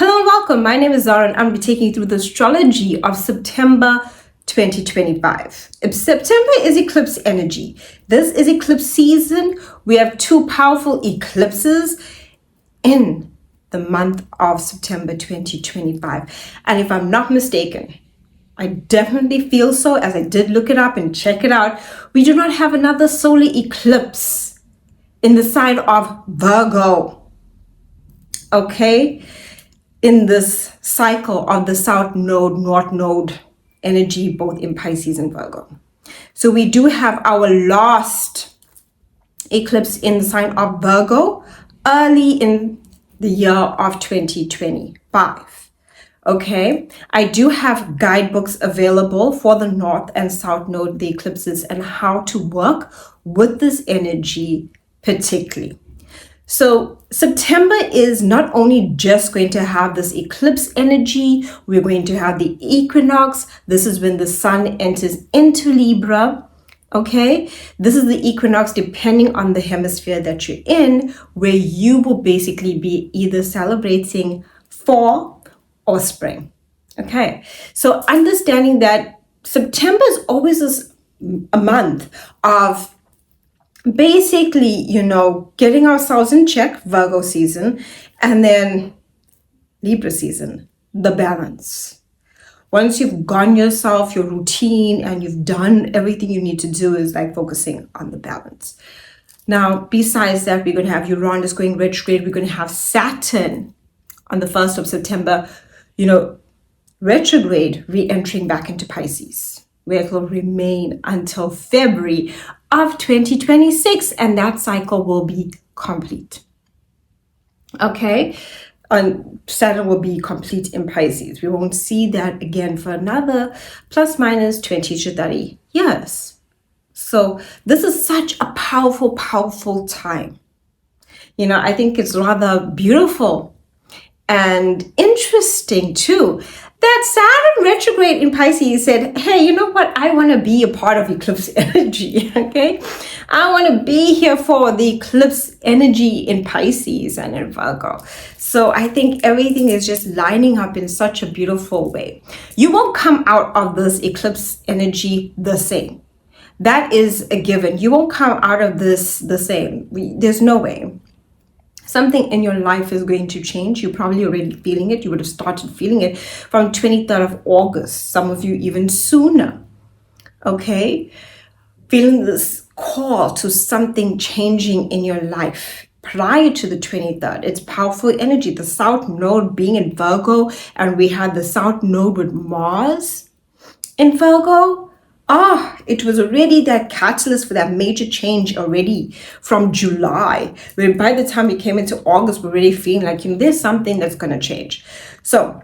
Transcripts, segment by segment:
Hello and welcome. My name is Zara and I'm going to be taking you through the astrology of September 2025. September is eclipse energy. This is eclipse season. We have two powerful eclipses in the month of September 2025. And if I'm not mistaken, I definitely feel so, as I did look it up and check it out, we do not have another solar eclipse in the sign of Virgo. Okay? In this cycle of the South Node, North Node energy, both in Pisces and Virgo. So we do have our last eclipse in the sign of Virgo early in the year of 2025. Okay, I do have guidebooks available for the North and South Node, the eclipses, and how to work with this energy particularly. So September is not only just going to have this eclipse energy, we're going to have the equinox. This is when the sun enters into Libra. Okay, this is the equinox depending on the hemisphere that you're in, where you will basically be either celebrating fall or spring. Okay, so understanding that September is always a month of basically, getting ourselves in check, Virgo season, and then Libra season, the balance. Once you've gone yourself, your routine, and you've done everything you need to do is like focusing on the balance. Now, besides that, we're going to have Uranus going retrograde. We're going to have Saturn on the 1st of September, retrograde, re-entering back into Pisces, where it will remain until February of 2026, and that cycle will be complete. Okay, and Saturn will be complete in Pisces. We won't see that again for another plus minus 20 to 30 years. So this is such a powerful, powerful time. I think it's rather beautiful and interesting too, that Saturn retrograde in Pisces said, hey, you know what? I want to be a part of eclipse energy, okay? I want to be here for the eclipse energy in Pisces and in Virgo. So I think everything is just lining up in such a beautiful way. You won't come out of this eclipse energy the same. That is a given. You won't come out of this the same. There's no way. Something in your life is going to change. You're probably already feeling it. You would have started feeling it from 23rd of August. Some of you even sooner. Okay? Feeling this call to something changing in your life prior to the 23rd. It's powerful energy. The South Node being in Virgo, and we had the South Node with Mars in Virgo. It was already that catalyst for that major change already from July. Where by the time we came into August, we're already feeling like, there's something that's going to change. So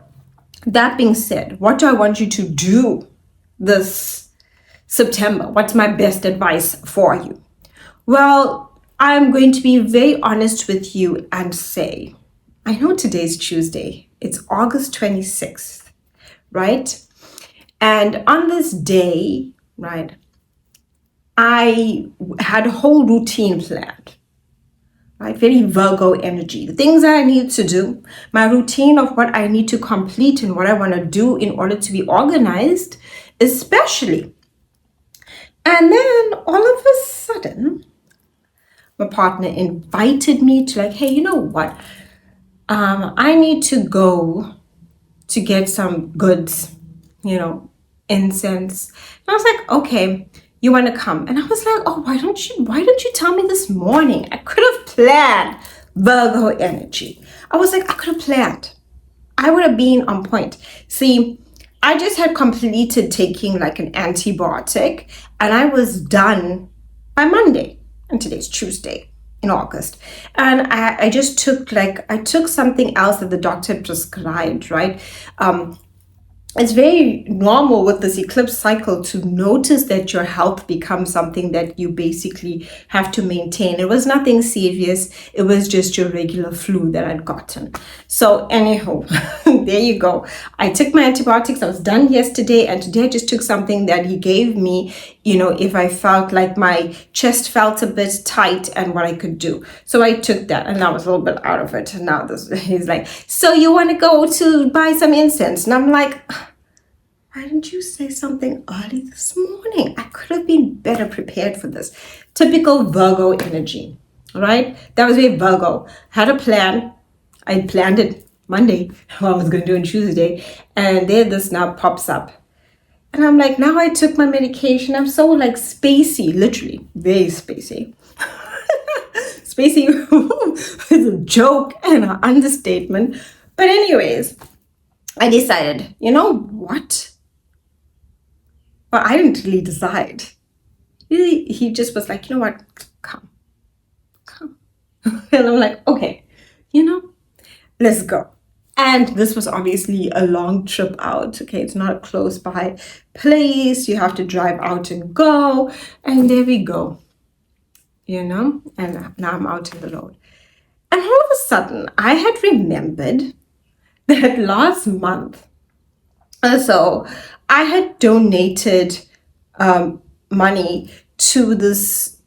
that being said, what do I want you to do this September? What's my best advice for you? Well, I'm going to be very honest with you and say, I know today's Tuesday. It's August 26th, right? And on this day, right, I had a whole routine planned, right? Very Virgo energy. The things that I need to do, my routine of what I need to complete and what I want to do in order to be organized, especially. And then all of a sudden, my partner invited me to hey, you know what? I need to go to get some goods, incense. And I was like, okay, you want to come? And I was like, oh, why don't you tell me this morning? I could have planned Virgo energy. I was like, I could have planned. I would have been on point. See, I just had completed taking an antibiotic, and I was done by Monday, and today's Tuesday in August. And I just took I took something else that the doctor had prescribed, right? It's very normal with this eclipse cycle to notice that your health becomes something that you basically have to maintain. It was nothing serious. It was just your regular flu that I'd gotten. So anyhow, there you go. I took my antibiotics. I was done yesterday, and today I just took something that he gave me if I felt like my chest felt a bit tight and what I could do. So I took that and I was a little bit out of it. And now he's like, so you want to go to buy some incense? And I'm like, why didn't you say something early this morning? I could have been better prepared for this. Typical Virgo energy, right? That was very Virgo. Had a plan. I planned it Monday, what I was going to do on Tuesday. And there this now pops up. And I'm like, now I took my medication. I'm so like spacey, literally, very spacey. Spacey is a joke and an understatement. But anyways, I decided, you know what? Well, I didn't really decide. He just was like, you know what? Come. And I'm like, okay, let's go. And this was obviously a long trip out. Okay, it's not a close by place. You have to drive out and go. And there we go. And now I'm out on the road. And all of a sudden, I had remembered that last month, so I had donated money to this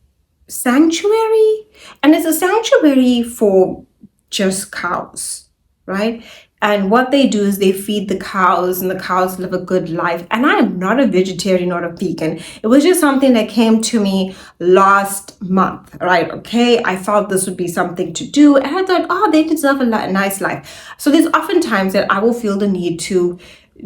sanctuary. And it's a sanctuary for just cows, right? And what they do is they feed the cows and the cows live a good life. And I am not a vegetarian or a vegan. It was just something that came to me last month, right? Okay, I felt this would be something to do. And I thought, oh, they deserve a nice life. So there's often times that I will feel the need to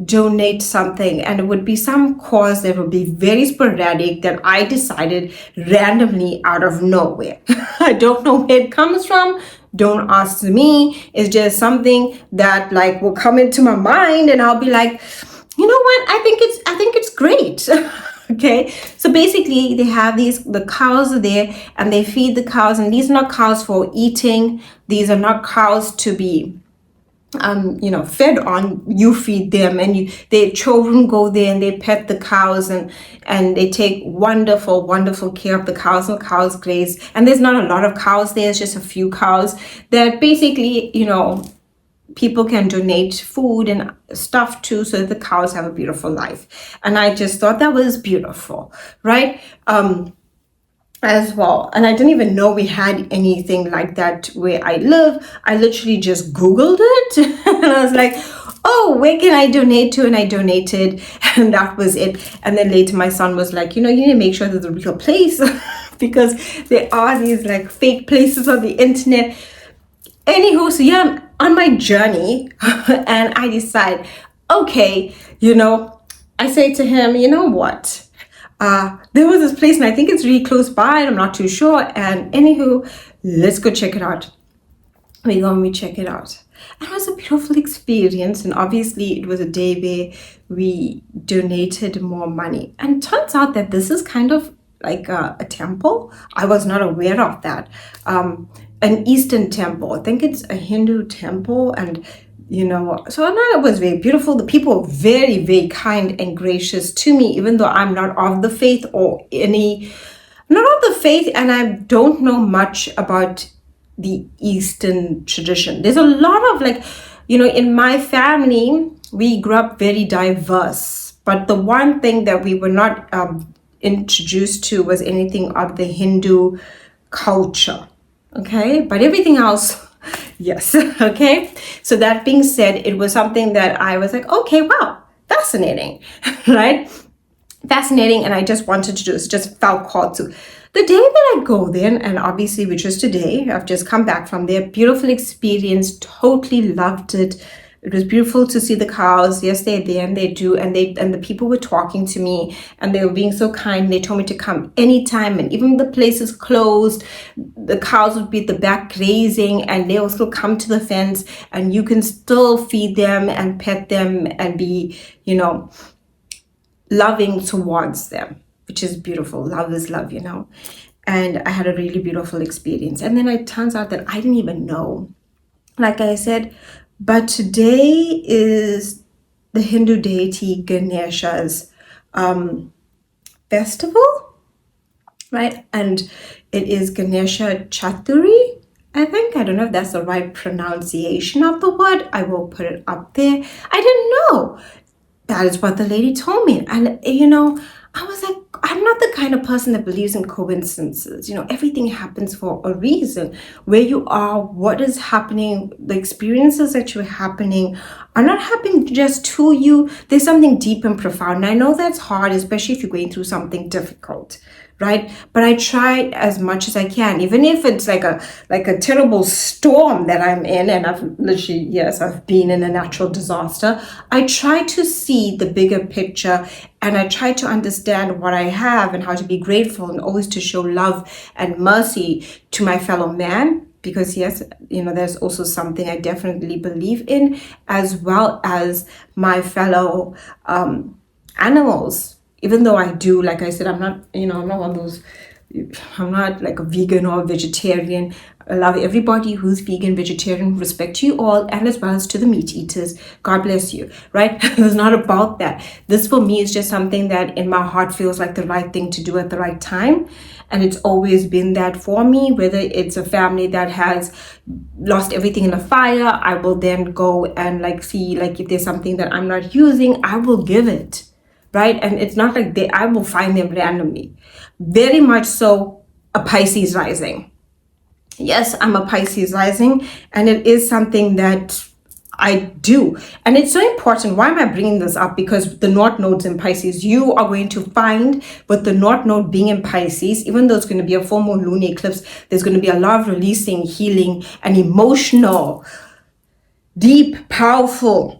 donate something, and it would be some cause that would be very sporadic that I decided randomly out of nowhere. I don't know where it comes from. Don't ask me. It's just something that like will come into my mind and I'll be like, you know what? I think it's great. Okay. So basically they have the cows are there and they feed the cows, and these are not cows for eating. These are not cows to be fed on. You feed them, and their children go there and they pet the cows, and they take wonderful care of the cows, and the cows graze. And there's not a lot of cows there, it's just a few cows that basically, people can donate food and stuff to, so that the cows have a beautiful life. And I just thought that was beautiful, right? As well. And I didn't even know we had anything like that where I live. I literally just Googled it and I was like, oh, where can I donate to? And I donated, and that was it. And then later my son was like, you need to make sure there's a real place because there are these like fake places on the internet. Anywho, so yeah, I'm on my journey and I decide, okay, I say to him, you know what? There was this place and I think it's really close by and I'm not too sure. And anywho, let's go check it out. We go and we check it out. And it was a beautiful experience. And obviously it was a day where we donated more money. And it turns out that this is kind of like a temple. I was not aware of that. An Eastern temple. I think it's a Hindu temple. And so I know it was very beautiful. The people were very, very kind and gracious to me, even though I'm not of the faith and I don't know much about the Eastern tradition. There's a lot of in my family, we grew up very diverse. But the one thing that we were not introduced to was anything of the Hindu culture. Okay, but everything else, yes. Okay. So that being said, it was something that I was like, okay, wow, fascinating, right? Fascinating. And I just wanted to do this, just felt called to. The day that I go there, and obviously, which was today, I've just come back from there, beautiful experience, totally loved it. It was beautiful to see the cows. Yes, they're there and they do. And the people were talking to me and they were being so kind. They told me to come anytime. And even the place is closed, the cows would be at the back grazing and they will still come to the fence and you can still feed them and pet them and be, loving towards them, which is beautiful. Love is love, And I had a really beautiful experience. And then it turns out that I didn't even know. Like I said, but today is the Hindu deity Ganesha's festival, right? And it is Ganesha Chaturthi, I think. I don't know if that's the right pronunciation of the word. I will put it up there. I didn't know. That is what the lady told me. And, I was like, I'm not the kind of person that believes in coincidences. Everything happens for a reason. Where you are, what is happening, the experiences that you're happening are not happening just to you. There's something deep and profound. And I know that's hard, especially if you're going through something difficult, right? But I try as much as I can, even if it's like a terrible storm that I'm in, and I've been in a natural disaster. I try to see the bigger picture, and I try to understand what I have and how to be grateful, and always to show love and mercy to my fellow man. Because yes, there's also something I definitely believe in, as well as my fellow animals. Even though I do, like I said, I'm not one of those, I'm not like a vegan or a vegetarian. I love everybody who's vegan, vegetarian, respect to you all, and as well as to the meat eaters. God bless you, right? It's not about that. This for me is just something that in my heart feels like the right thing to do at the right time. And it's always been that for me, whether it's a family that has lost everything in a fire, I will then go and see if there's something that I'm not using, I will give it. Right? And it's not like I will find them randomly. Very much so a Pisces rising. Yes, I'm a Pisces rising, and it is something that I do. And it's so important. Why am I bringing this up? Because the North Node's in Pisces. You are going to find with the North Node being in Pisces, even though it's going to be a full moon lunar eclipse, there's going to be a lot of releasing, healing, and emotional, deep, powerful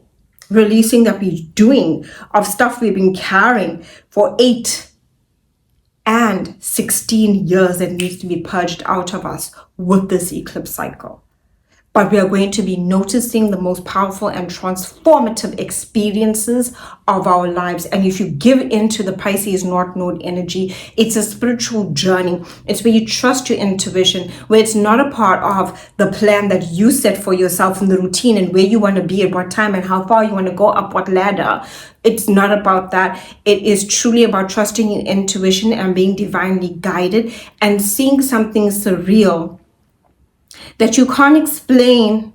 releasing that we're doing of stuff we've been carrying for 8 and 16 years that needs to be purged out of us with this eclipse cycle. But we are going to be noticing the most powerful and transformative experiences of our lives. And if you give into the Pisces North Node energy, it's a spiritual journey. It's where you trust your intuition, where it's not a part of the plan that you set for yourself in the routine and where you want to be at what time and how far you want to go up what ladder. It's not about that. It is truly about trusting your intuition and being divinely guided and seeing something surreal that you can't explain,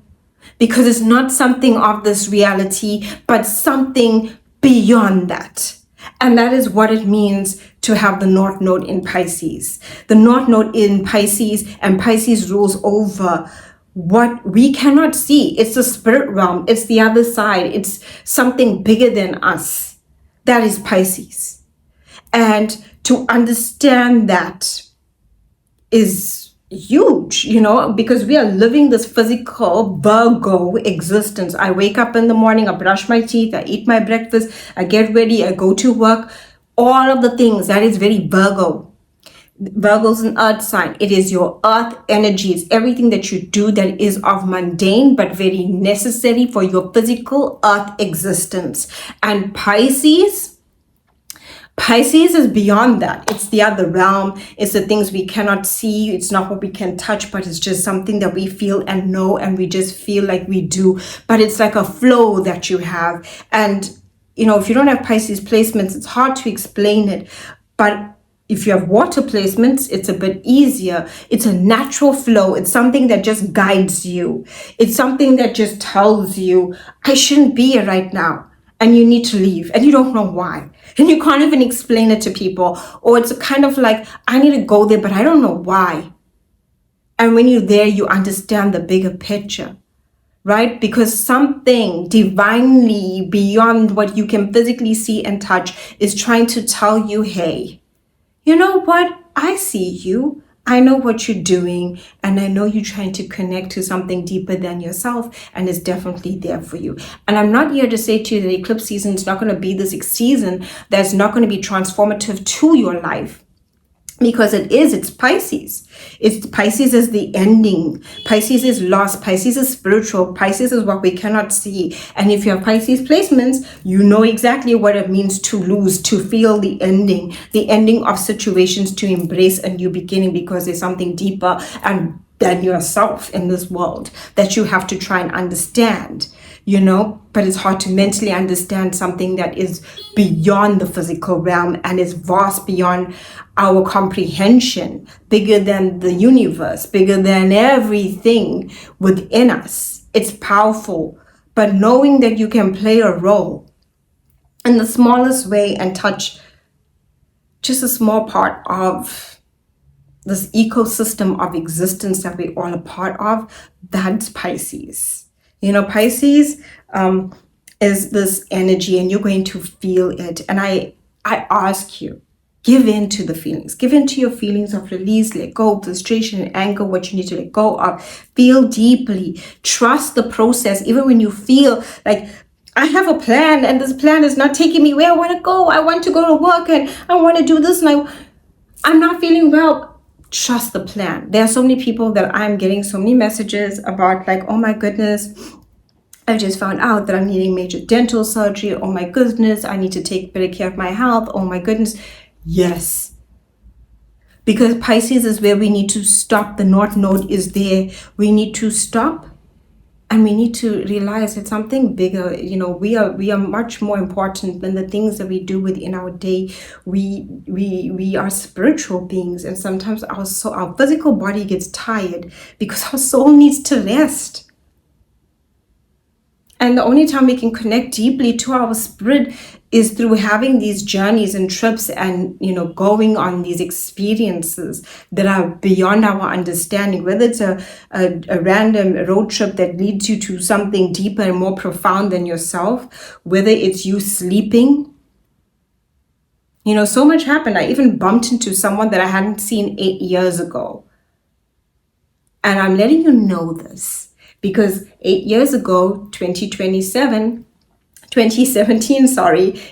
because it's not something of this reality, but something beyond that. And that is what it means to have the North Node in Pisces. The North Node in Pisces, and Pisces rules over what we cannot see. It's the spirit realm. It's the other side. It's something bigger than us. That is Pisces. And to understand that is huge, because we are living this physical Virgo existence. I wake up in the morning, I brush my teeth, I eat my breakfast, I get ready, I go to work. All of the things, that is very Virgo. Virgo's an earth sign. It is your earth energy. It's everything that you do that is of mundane but very necessary for your physical earth existence. And Pisces is beyond that. It's the other realm. It's the things we cannot see. It's not what we can touch, but it's just something that we feel and know, and we just feel like we do. But it's like a flow that you have. And, if you don't have Pisces placements, it's hard to explain it. But if you have water placements, it's a bit easier. It's a natural flow. It's something that just guides you. It's something that just tells you, I shouldn't be here right now. And you need to leave, and you don't know why. And you can't even explain it to people. Or it's kind of like, I need to go there, but I don't know why. And when you're there, you understand the bigger picture, right? Because something divinely beyond what you can physically see and touch is trying to tell you, hey, you know what? I see you. I know what you're doing, and I know you're trying to connect to something deeper than yourself, and it's definitely there for you. And I'm not here to say to you that eclipse season is not going to be this season that's not going to be transformative to your life. Because it's Pisces. Pisces is the ending. Pisces is lost. Pisces is spiritual. Pisces is what we cannot see. And if you have Pisces placements, you know exactly what it means to lose, to feel the ending of situations, to embrace a new beginning, because there's something deeper and than yourself in this world that you have to try and understand. But it's hard to mentally understand something that is beyond the physical realm and is vast beyond our comprehension, bigger than the universe, bigger than everything within us. It's powerful, but knowing that you can play a role in the smallest way and touch just a small part of this ecosystem of existence that we're all a part of. That's Pisces. You know, Pisces is this energy, and you're going to feel it. And I ask you, give in to the feelings. Give in to your feelings of release, let go, frustration, anger, what you need to let go of. Feel deeply. Trust the process, even when you feel like, I have a plan and this plan is not taking me where I want to go. I want to go to work and I want to do this and I'm not feeling well. Trust the plan. There are so many people that I'm getting so many messages about, like, oh my goodness, I just found out that I'm needing major dental surgery. Oh my goodness, I need to take better care of my health. Oh my goodness. Yes. Because Pisces is where we need to stop. The North Node is there. We need to stop. And we need to realize it's something bigger. You know, we are much more important than the things that we do within our day. We are spiritual beings, and sometimes our physical body gets tired because our soul needs to rest. And the only time we can connect deeply to our spirit is through having these journeys and trips and, you know, going on these experiences that are beyond our understanding, whether it's a random road trip that leads you to something deeper and more profound than yourself, whether it's you sleeping. You know, so much happened. I even bumped into someone that I hadn't seen 8 years ago. And I'm letting you know this because 8 years ago, 2017,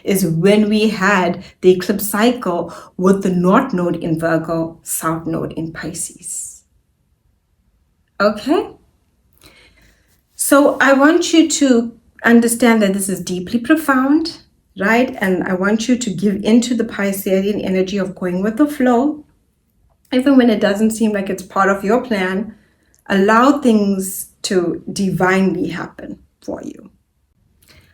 is when we had the eclipse cycle with the North Node in Virgo, South Node in Pisces. Okay? So I want you to understand that this is deeply profound, right? And I want you to give into the Piscean energy of going with the flow. Even when it doesn't seem like it's part of your plan, allow things to divinely happen for you.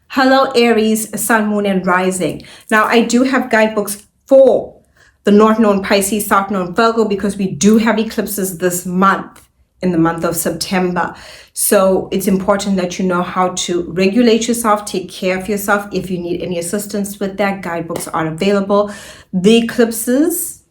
Hello, Aries, Sun, Moon, and Rising. Now, I do have guidebooks for the North Node, Pisces, South Node, Virgo, because we do have eclipses this month, in the month of September. So it's important that you know how to regulate yourself, take care of yourself. If you need any assistance with that, guidebooks are available. The eclipses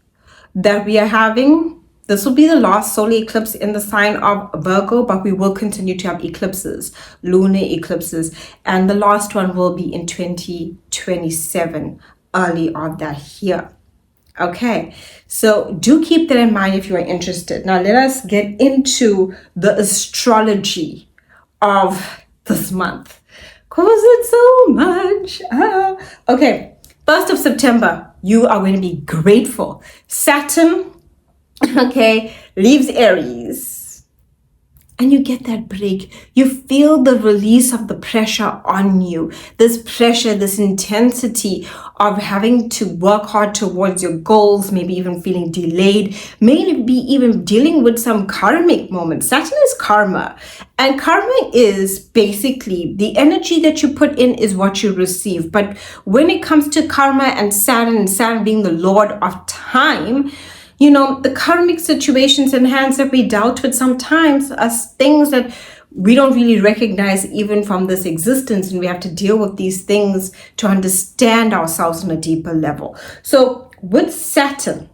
that we are having, this will be the last solar eclipse in the sign of Virgo, but we will continue to have eclipses, lunar eclipses, and the last one will be in 2027, early of that year. Okay, so do keep that in mind if you are interested. Now let us get into the astrology of this month, because it's so much. Okay, 1st of September, you are going to be grateful. Saturn, okay, leaves Aries, and you get that break. You feel the release of the pressure on you, this pressure, this intensity of having to work hard towards your goals, maybe even feeling delayed, maybe even dealing with some karmic moments. Saturn is karma, and karma is basically the energy that you put in is what you receive. But when it comes to karma and Saturn being the lord of time, you know, the karmic situations and hands that we dealt with sometimes are things that we don't really recognize even from this existence, and we have to deal with these things to understand ourselves on a deeper level. So with Saturn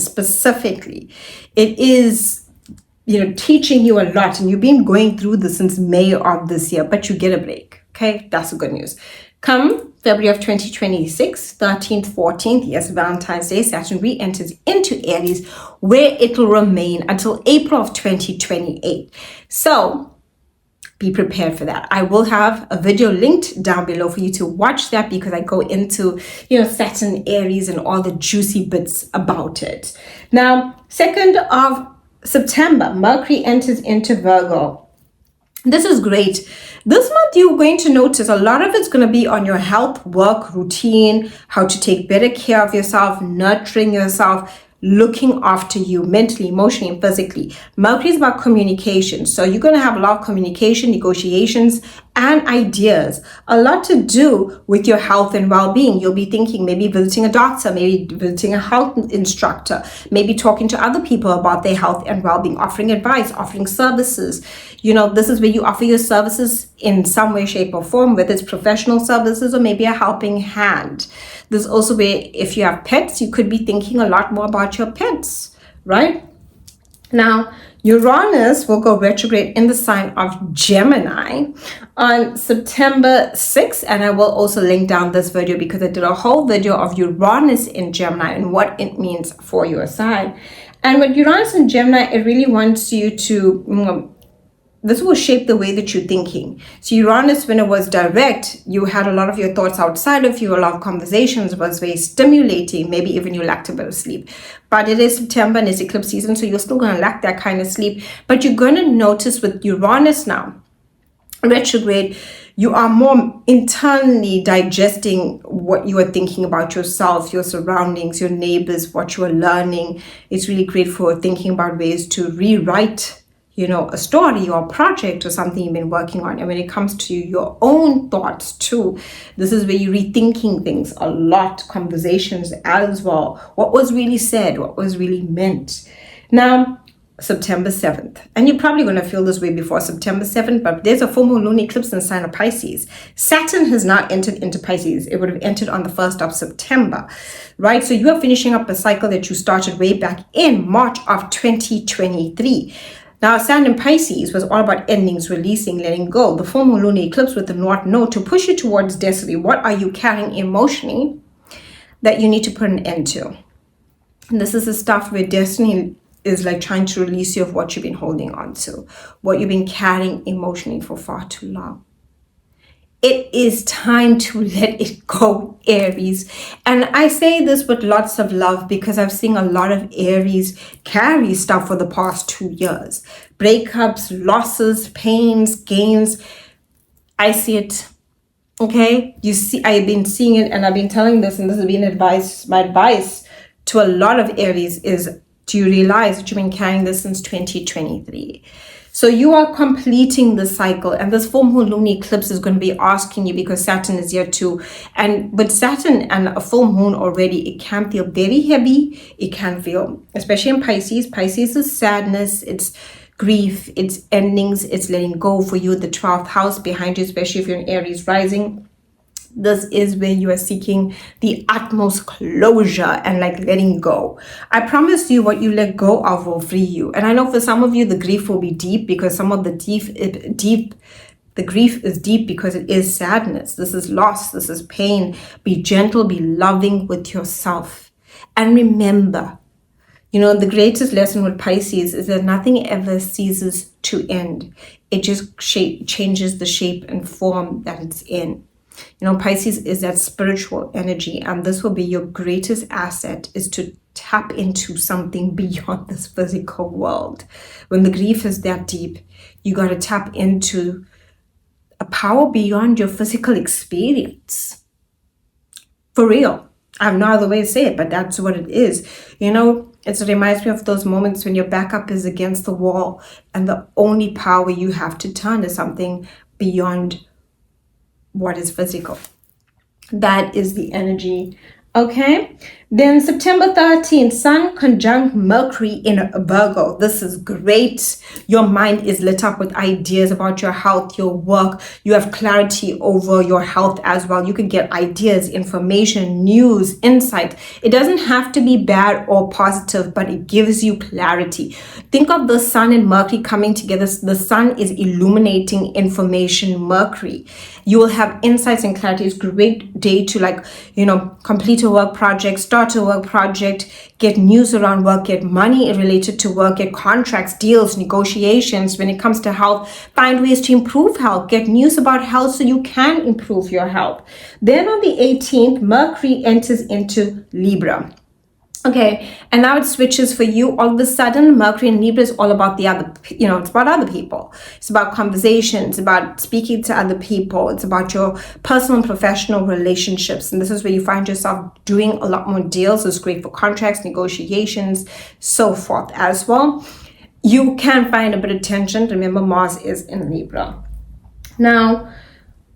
specifically, it is, you know, teaching you a lot, and you've been going through this since May of this year, but you get a break. Okay, that's the good news. Come February of 2026, 13th, 14th, yes, Valentine's Day, Saturn re-enters into Aries, where it will remain until April of 2028. So be prepared for that. I will have a video linked down below for you to watch that, because I go into, you know, Saturn, Aries, and all the juicy bits about it. Now, 2nd of September, Mercury enters into Virgo. This is great. This month, you're going to notice a lot of it's going to be on your health, work, routine, how to take better care of yourself, nurturing yourself, looking after you mentally, emotionally, and physically. Mercury is about communication. So you're going to have a lot of communication, negotiations, and ideas, a lot to do with your health and well-being. You'll be thinking maybe visiting a doctor, maybe visiting a health instructor, maybe talking to other people about their health and well-being, offering advice, offering services. This is where you offer your services in some way, shape, or form, whether it's professional services or maybe a helping hand. This is also where, if you have pets, you could be thinking a lot more about your pets, right? Now, Uranus will go retrograde in the sign of Gemini on September 6th, and I will also link down this video because I did a whole video of Uranus in Gemini and what it means for your sign. And with Uranus in Gemini, it really wants you to this will shape the way that you're thinking. So Uranus, when it was direct, you had a lot of your thoughts outside of you, a lot of conversations, was very stimulating, maybe even you lacked a bit of sleep. But it is September and it's eclipse season, so you're still going to lack that kind of sleep. But you're going to notice with Uranus now, retrograde, you are more internally digesting what you are thinking about yourself, your surroundings, your neighbors, what you are learning. It's really great for thinking about ways to rewrite a story or a project or something you've been working on. And when it comes to your own thoughts too, this is where you're rethinking things a lot, conversations as well. What was really said, what was really meant. Now, September 7th, and you're probably going to feel this way before September 7th, but there's a full moon lunar eclipse in the sign of Pisces. Saturn has now entered into Pisces. It would have entered on the 1st of September, right? So you are finishing up a cycle that you started way back in March of 2023. Now, Saturn in Pisces was all about endings, releasing, letting go. The full moon lunar eclipse with the North Node to push you towards destiny. What are you carrying emotionally that you need to put an end to? And this is the stuff where destiny is like trying to release you of what you've been holding on to, what you've been carrying emotionally for far too long. It is time to let it go, Aries. And I say this with lots of love because I've seen a lot of Aries carry stuff for the past 2 years. Breakups, losses, pains, gains. I see it. Okay? You see, I've been seeing it and I've been telling this, and this has been my advice to a lot of Aries is, do you realize that you've been carrying this since 2023? So you are completing the cycle, and this full moon lunar eclipse is going to be asking you, because Saturn is here too. And with Saturn and a full moon already, it can feel very heavy. It can feel, especially in Pisces. Pisces is sadness, it's grief, it's endings, it's letting go for you. The 12th house behind you, especially if you're in Aries rising. This is where you are seeking the utmost closure and like letting go. I promise you, what you let go of will free you. And I know for some of you, the grief will be deep, because some of the grief is deep because it is sadness. This is loss. This is pain. Be gentle, be loving with yourself. And remember, the greatest lesson with Pisces is that nothing ever ceases to end. It just changes the shape and form that it's in. Pisces is that spiritual energy, and this will be your greatest asset, is to tap into something beyond this physical world. When the grief is that deep, you got to tap into a power beyond your physical experience. For real. I have no other way to say it, but that's what it is. It reminds me of those moments when your back up is against the wall and the only power you have to turn is something beyond what is physical. That is the energy. Okay, then September 13th, Sun conjunct Mercury in Virgo. This is great. Your mind is lit up with ideas about your health, your work. You have clarity over your health as well. You can get ideas, information, news, insight. It doesn't have to be bad or positive, but it gives you clarity. Think of the Sun and Mercury coming together. The Sun is illuminating information, Mercury. You will have insights and clarity. It's a great day to complete a work project, start a work project, get news around work, get money related to work, get contracts, deals, negotiations. When it comes to health, find ways to improve health, get news about health so you can improve your health. Then on the 18th, Mercury enters into Libra. Okay, and now it switches for you. All of a sudden, Mercury in Libra is all about the other, it's about other people. It's about conversations, about speaking to other people. It's about your personal and professional relationships. And this is where you find yourself doing a lot more deals. It's great for contracts, negotiations, so forth as well. You can find a bit of tension. Remember, Mars is in Libra. Now,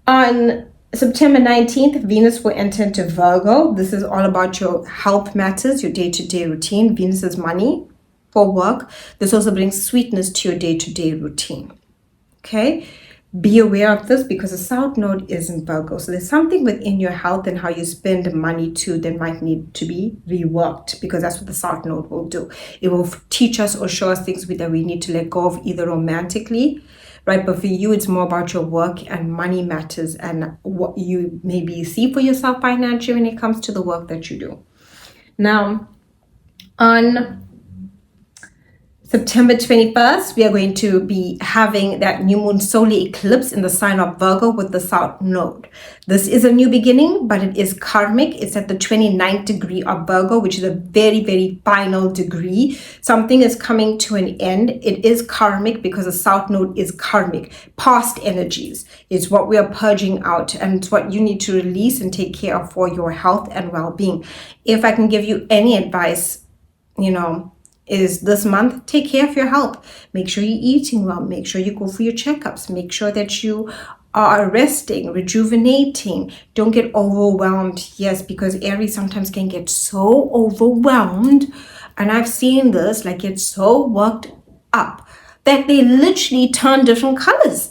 on September 19th, Venus will enter into Virgo. This is all about your health matters, your day-to-day routine. Venus is money for work. This also brings sweetness to your day-to-day routine. Okay? Be aware of this because the South Node is in Virgo. So there's something within your health and how you spend money too that might need to be reworked, because that's what the South Node will do. It will teach us or show us things that we need to let go of, either romantically, right? But for you, it's more about your work and money matters and what you maybe see for yourself financially when it comes to the work that you do. Now, on September 21st, we are going to be having that new moon solar eclipse in the sign of Virgo with the South Node. This is a new beginning, but it is karmic. It's at the 29th degree of Virgo, which is a very, very final degree. Something is coming to an end. It is karmic because the South Node is karmic. Past energies is what we are purging out, and it's what you need to release and take care of for your health and well-being. If I can give you any advice, is this month, take care of your health. Make sure you're eating well. Make sure you go for your checkups. Make sure that you are resting, rejuvenating. Don't get overwhelmed. Yes, because Aries sometimes can get so overwhelmed. And I've seen this, like, get so worked up that they literally turn different colors,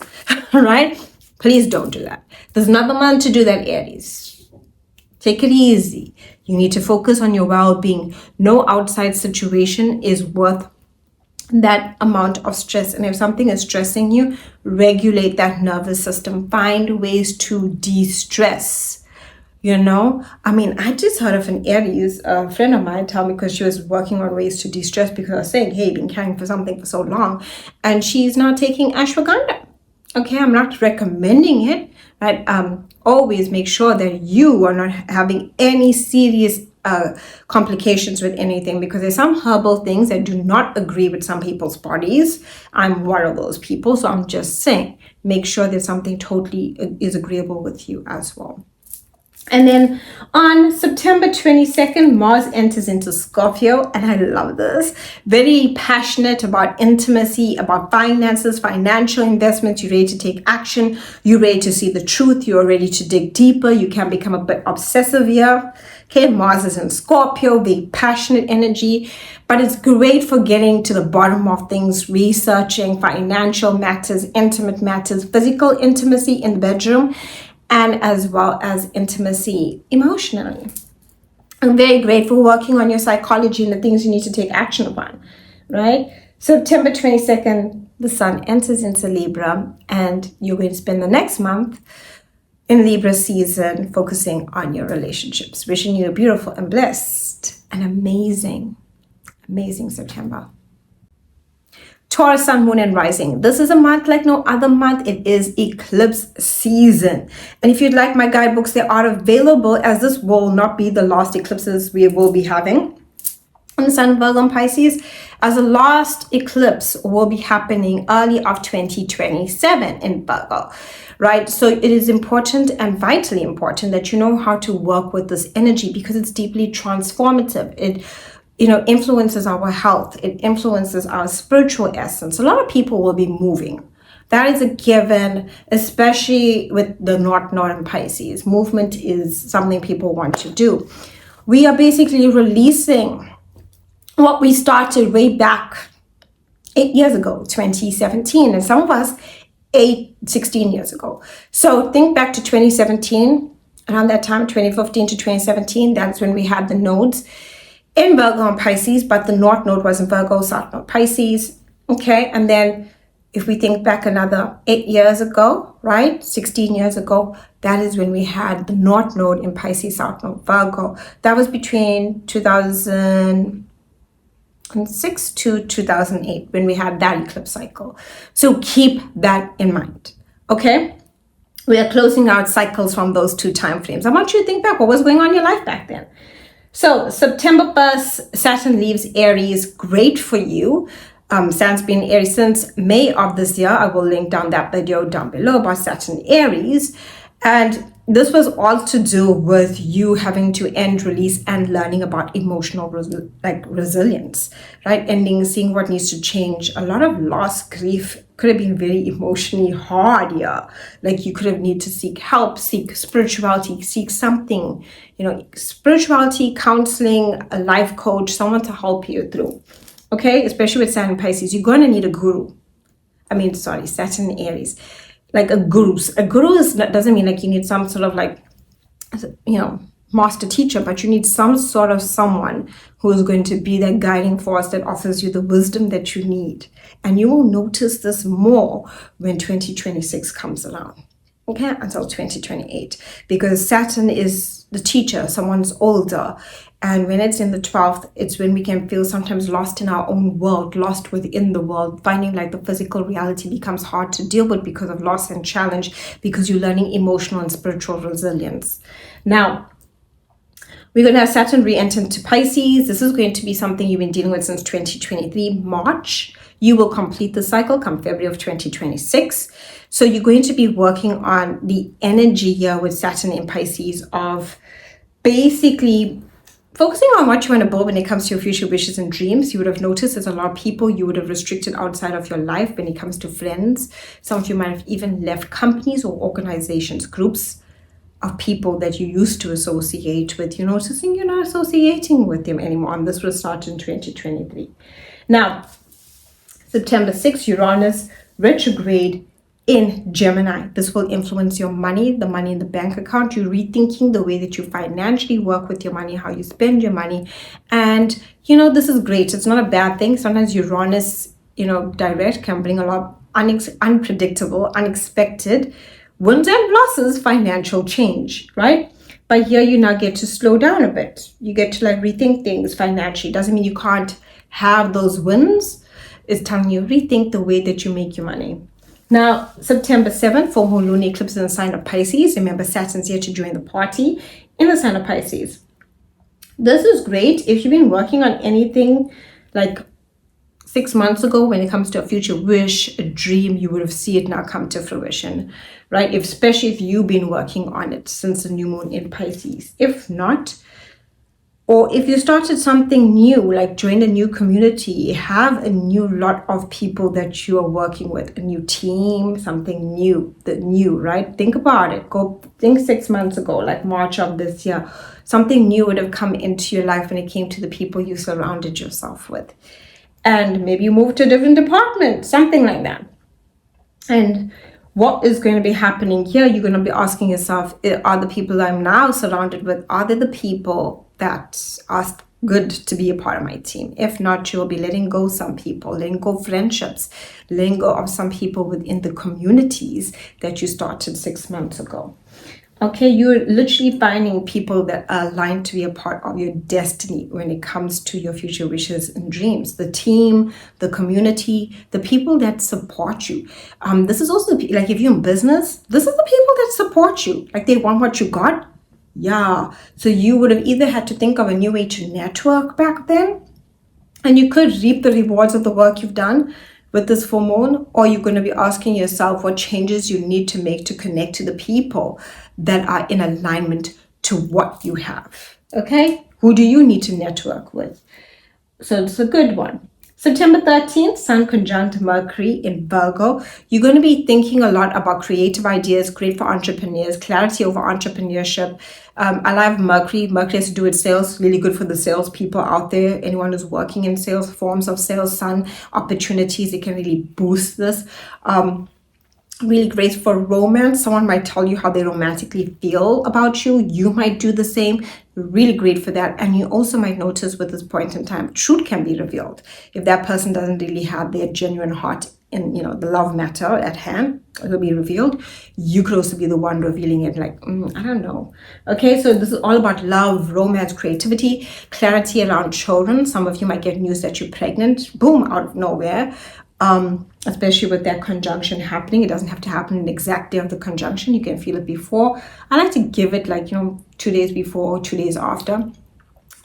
right? Please don't do that. There's not the month to do that, Aries. Take it easy. You need to focus on your well-being. No outside situation is worth that amount of stress. And if something is stressing you, regulate that nervous system. Find ways to de-stress. I just heard of an Aries, a friend of mine tell me, because she was working on ways to de-stress, because I was saying, hey, been carrying for something for so long. And she's now taking ashwagandha. Okay, I'm not recommending it, right? Always make sure that you are not having any serious complications with anything, because there's some herbal things that do not agree with some people's bodies. I'm one of those people, so I'm just saying, make sure that something totally is agreeable with you as well. And then on September 22nd, Mars enters into Scorpio, and I love this. Very passionate about intimacy, about finances, financial investments. You're ready to take action. You're ready to see the truth. You're ready to dig deeper. You can become a bit obsessive here. Okay, Mars is in Scorpio, big passionate energy, but it's great for getting to the bottom of things, researching financial matters, intimate matters, physical intimacy in the bedroom, and as well as intimacy emotionally. I'm very grateful working on your psychology and the things you need to take action upon, right? September 22nd, the sun enters into Libra, and you're going to spend the next month in Libra season focusing on your relationships. Wishing you a beautiful and blessed and amazing September. Taurus, sun, moon, and rising. This is a month like no other month. It is eclipse season. And if you'd like my guidebooks, they are available, as this will not be the last eclipses we will be having. And Sun, Virgo, and Pisces, as the last eclipse will be happening early of 2027 in Virgo, right? So it is important and vitally important that you know how to work with this energy, because it's deeply transformative. It influences our health. It influences our spiritual essence. A lot of people will be moving. That is a given, especially with the North Node and Pisces. Movement is something people want to do. We are basically releasing what we started way back 8 years ago, 2017, and some of us 16 years ago. So think back to 2017, around that time, 2015 to 2017, that's when we had the nodes in Virgo and Pisces, but the North Node was in Virgo, South Node Pisces, okay? And then if we think back another 8 years ago, right, 16 years ago, that is when we had the North Node in Pisces, South Node Virgo. That was between 2006 to 2008 when we had that eclipse cycle. So keep that in mind, okay? We are closing out cycles from those two time frames. I want you to think back what was going on in your life back then. So September 1st, Saturn leaves Aries. Great for you. Saturn's been Aries since May of this year. I will link down that video down below about Saturn Aries. And this was all to do with you having to end, release, and learning about emotional resilience, right? Ending, seeing what needs to change. A lot of loss, grief could have been very emotionally hard here. Like you could have need to seek help, seek spirituality, seek something, spirituality, counseling, a life coach, someone to help you through. Okay, especially with Saturn Pisces, you're going to need a guru. Saturn Aries. Like a guru. A guru doesn't mean like you need some sort of like, master teacher, but you need some sort of someone who is going to be that guiding force that offers you the wisdom that you need. And you will notice this more when 2026 comes around. Okay, until 2028, because Saturn is the teacher, someone's older. And when it's in the 12th, it's when we can feel sometimes lost in our own world, lost within the world, finding like the physical reality becomes hard to deal with because of loss and challenge, because you're learning emotional and spiritual resilience. Now, we're going to have Saturn re-enter into Pisces. This is going to be something you've been dealing with since 2023, March. You will complete the cycle come February of 2026. So you're going to be working on the energy here with Saturn in Pisces of basically focusing on what you want to build when it comes to your future wishes and dreams. You would have noticed there's a lot of people you would have restricted outside of your life when it comes to friends. Some of you might have even left companies or organizations, groups of people that you used to associate with. You're noticing you're not associating with them anymore. And this will start in 2023. Now, September 6th, Uranus retrograde in Gemini. This will influence your money, the money in the bank account. You're rethinking the way that you financially work with your money, how you spend your money. And, this is great. It's not a bad thing. Sometimes Uranus, direct can bring a lot of unpredictable, unexpected wins and losses, financial change, right? But here you now get to slow down a bit. You get to rethink things financially. Doesn't mean you can't have those wins. It's telling you rethink the way that you make your money. Now, September 7th, full moon lunar eclipse in the sign of Pisces. Remember, Saturn's here to join the party in the sign of Pisces. This is great if you've been working on anything like 6 months ago when it comes to a future wish, a dream, you would have seen it now come to fruition, right? Especially if you've been working on it since the new moon in Pisces. If not, or if you started something new, like joined a new community, have a new lot of people that you are working with, a new team, something new, right? Think about it. Think 6 months ago, like March of this year, something new would have come into your life when it came to the people you surrounded yourself with. And maybe you moved to a different department, something like that. And what is going to be happening here? You're going to be asking yourself, are the people I'm now surrounded with, are they the people that are good to be a part of my team? If not, you'll be letting go some people, letting go friendships, letting go of some people within the communities that you started 6 months ago. Okay, you're literally finding people that are aligned to be a part of your destiny when it comes to your future wishes and dreams. The team, the community, the people that support you. This is also like if you're in business, this is the people that support you. Like they want what you got. Yeah. So you would have either had to think of a new way to network back then, and you could reap the rewards of the work you've done with this full moon, or you're going to be asking yourself what changes you need to make to connect to the people that are in alignment to what you have. Okay? Who do you need to network with? So it's a good one. September 13th, Sun conjunct Mercury in Virgo. You're going to be thinking a lot about creative ideas, great for entrepreneurs, clarity over entrepreneurship. I love Mercury. Mercury has to do with sales, really good for the sales people out there. Anyone who's working in sales, forms of sales, Sun opportunities, it can really boost this. Really great for romance. Someone might tell you how they romantically feel about you. You might do the same. Really great for that. And you also might notice with this point in time, truth can be revealed. If that person doesn't really have their genuine heart in, the love matter at hand, it will be revealed. You could also be the one revealing it like, I don't know. Okay, so this is all about love, romance, creativity, clarity around children. Some of you might get news that you're pregnant, boom, out of nowhere. Especially with that conjunction happening. It doesn't have to happen on the exact day of the conjunction. You can feel it before. I like to give it 2 days before, 2 days after.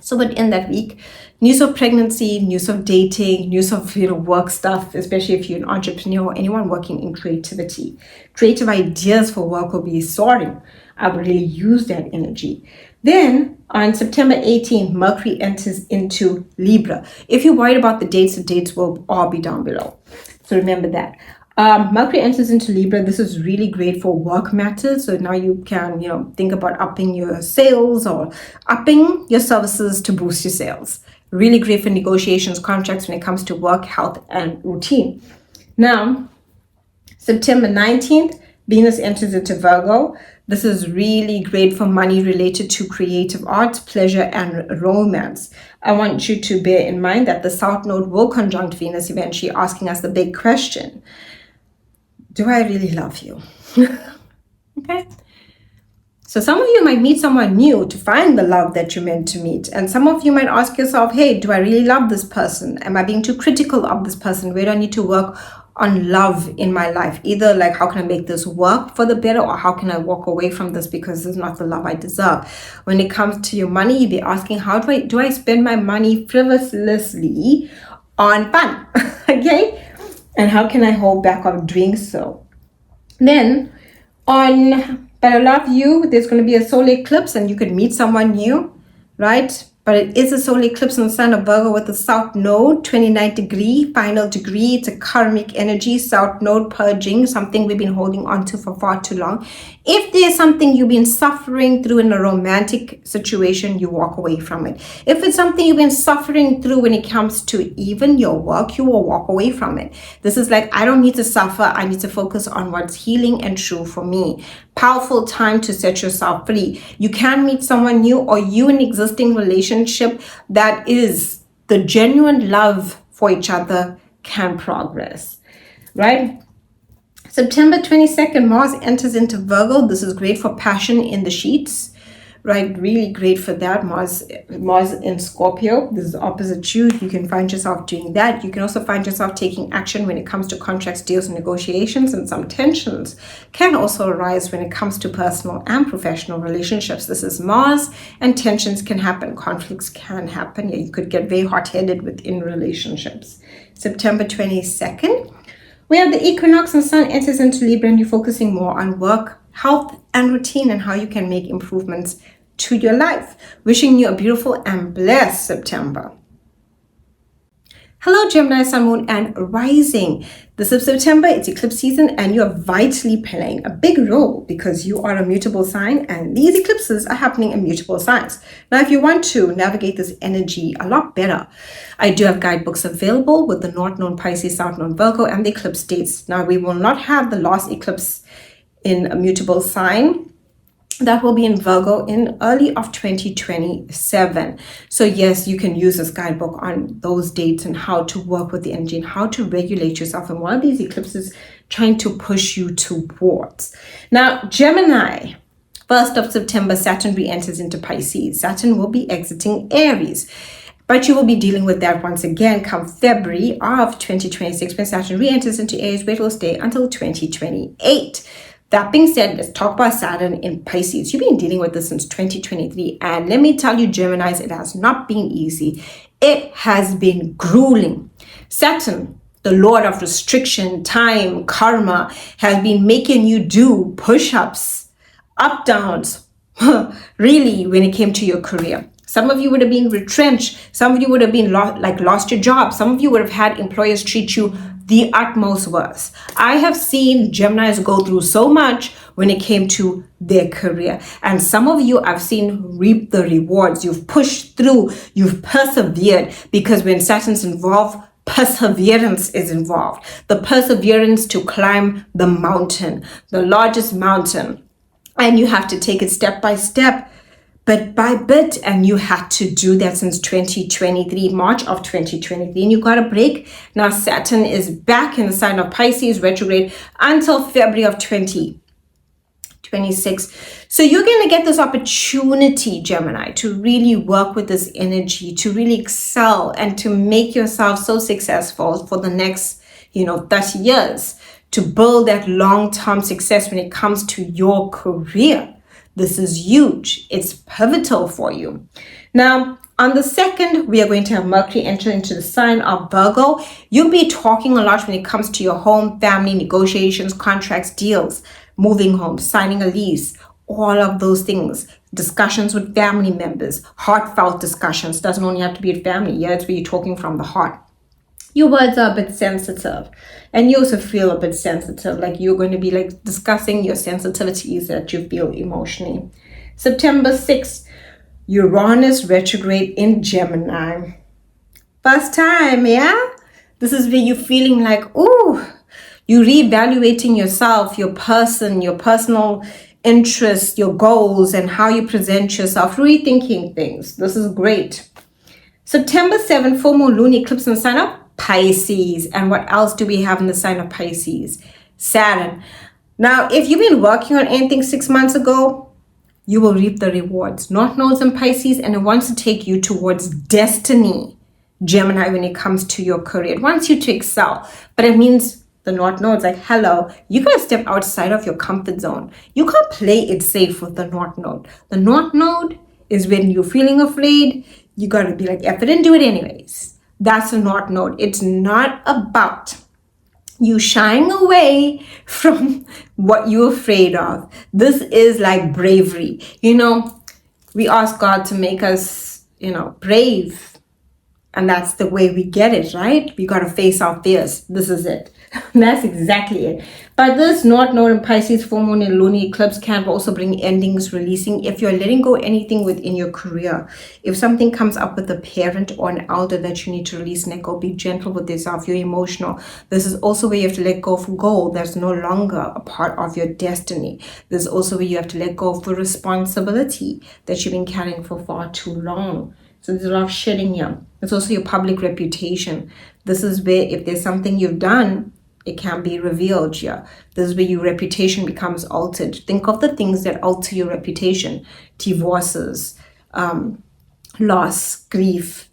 So within that week, news of pregnancy, news of dating, news of work stuff, especially if you're an entrepreneur or anyone working in creativity. Creative ideas for work will be soaring. I would really use that energy. Then on September 18th, Mercury enters into Libra. If you're worried about the dates will all be down below. So remember that. Mercury enters into Libra. This is really great for work matters. So now you can, think about upping your sales or upping your services to boost your sales. Really great for negotiations, contracts when it comes to work, health, and routine. Now, September 19th, Venus enters into Virgo. This is really great for money related to creative arts, pleasure, and romance. I want you to bear in mind that the South Node will conjunct Venus eventually, asking us the big question. Do I really love you? Okay. So some of you might meet someone new to find the love that you're meant to meet. And some of you might ask yourself, hey, do I really love this person? Am I being too critical of this person? Where do I need to work on love in my life? Either like, how can I make this work for the better, or how can I walk away from this because this is not the love I deserve? When it comes to your money, you'll be asking, how do I spend my money frivolously on fun? Okay. And how can I hold back on doing so? Then on But I Love You, there's going to be a solar eclipse and you could meet someone new, right? But it is a solar eclipse in the sign of Virgo with the South Node, 29 degree, final degree. It's a karmic energy, South Node purging, something we've been holding on to for far too long. If there's something you've been suffering through in a romantic situation, you walk away from it. If it's something you've been suffering through when it comes to even your work, you will walk away from it. This is like, I don't need to suffer. I need to focus on what's healing and true for me. Powerful time to set yourself free. You can meet someone new, or you in existing relationship that is the genuine love for each other can progress, right? September 22nd, Mars enters into Virgo. This is great for passion in the sheets, right? Really great for that. Mars in Scorpio. This is opposite you. You can find yourself doing that. You can also find yourself taking action when it comes to contracts, deals, and negotiations, and some tensions can also arise when it comes to personal and professional relationships. This is Mars, and tensions can happen. Conflicts can happen. Yeah, you could get very hot-headed within relationships. September 22nd, we have the equinox and Sun enters into Libra, and you're focusing more on work, health, and routine, and how you can make improvements to your life. Wishing you a beautiful and blessed September. Hello, Gemini, Sun, Moon, and Rising. This is September, it's eclipse season, and you're vitally playing a big role because you are a mutable sign, and these eclipses are happening in mutable signs. Now, if you want to navigate this energy a lot better, I do have guidebooks available with the North Node, Pisces, South Node, Virgo, and the eclipse dates. Now, we will not have the last eclipse in a mutable sign. That will be in Virgo in early of 2027. So yes, you can use this guidebook on those dates and how to work with the energy and how to regulate yourself and what are these eclipses trying to push you towards. Now, Gemini, 1st of September, Saturn re-enters into Pisces. Saturn will be exiting Aries. But you will be dealing with that once again come February of 2026 when Saturn re-enters into Aries, where it will stay until 2028. That being said, let's talk about Saturn in Pisces. You've been dealing with this since 2023. And let me tell you, Geminis, it has not been easy. It has been grueling. Saturn, the Lord of restriction, time, karma, has been making you do push-ups, up-downs, really, when it came to your career. Some of you would have been retrenched. Some of you would have been lost your job. Some of you would have had employers treat you the utmost worse. I have seen Geminis go through so much when it came to their career. And some of you I've seen reap the rewards. You've pushed through, you've persevered, because when Saturn's involved, perseverance is involved. The perseverance to climb the mountain, the largest mountain. And you have to take it step by step, bit by bit, and you had to do that since 2023, March of 2023, and you got a break. Now Saturn is back in the sign of Pisces, retrograde, until February of 2026. So you're going to get this opportunity, Gemini, to really work with this energy, to really excel and to make yourself so successful for the next, 30 years, to build that long-term success when it comes to your career. This is huge. It's pivotal for you. Now, on the 2nd, we are going to have Mercury enter into the sign of Virgo. You'll be talking a lot when it comes to your home, family, negotiations, contracts, deals, moving home, signing a lease, all of those things. Discussions with family members, heartfelt discussions. Doesn't only have to be with family. Yeah, it's where you're talking from the heart. Your words are a bit sensitive, and you also feel a bit sensitive, like you're going to be like discussing your sensitivities that you feel emotionally. September 6th, Uranus retrograde in Gemini. First time, yeah? This is where you're feeling like, ooh, you're reevaluating yourself, your person, your personal interests, your goals, and how you present yourself, rethinking things. This is great. September 7th, full moon lunar eclipse in the sign of Pisces. And what else do we have in the sign of Pisces? Saturn. Now, if you've been working on anything 6 months ago, you will reap the rewards. North Node's in Pisces, and it wants to take you towards destiny, Gemini, when it comes to your career. It wants you to excel, but it means the North Node's like, hello, you gotta step outside of your comfort zone. You can't play it safe with the North Node. The North Node is when you're feeling afraid, you gotta be like, F it and do it anyways. That's the North Node. It's not about you shying away from what you're afraid of. This is like bravery. You know, we ask God to make us, brave. And that's the way we get it, right? We got to face our fears. This is it. That's exactly it. But this North Node in Pisces, full moon and lunar eclipse can also bring endings, releasing. If you're letting go anything within your career, if something comes up with a parent or an elder that you need to release and let go, be gentle with yourself. You're emotional. This is also where you have to let go of a goal that's no longer a part of your destiny. This is also where you have to let go of the responsibility that you've been carrying for far too long. So there's a lot of shedding here. It's also your public reputation. This is where if there's something you've done, it can be revealed here. This is where your reputation becomes altered. Think of the things that alter your reputation. Divorces, loss, grief,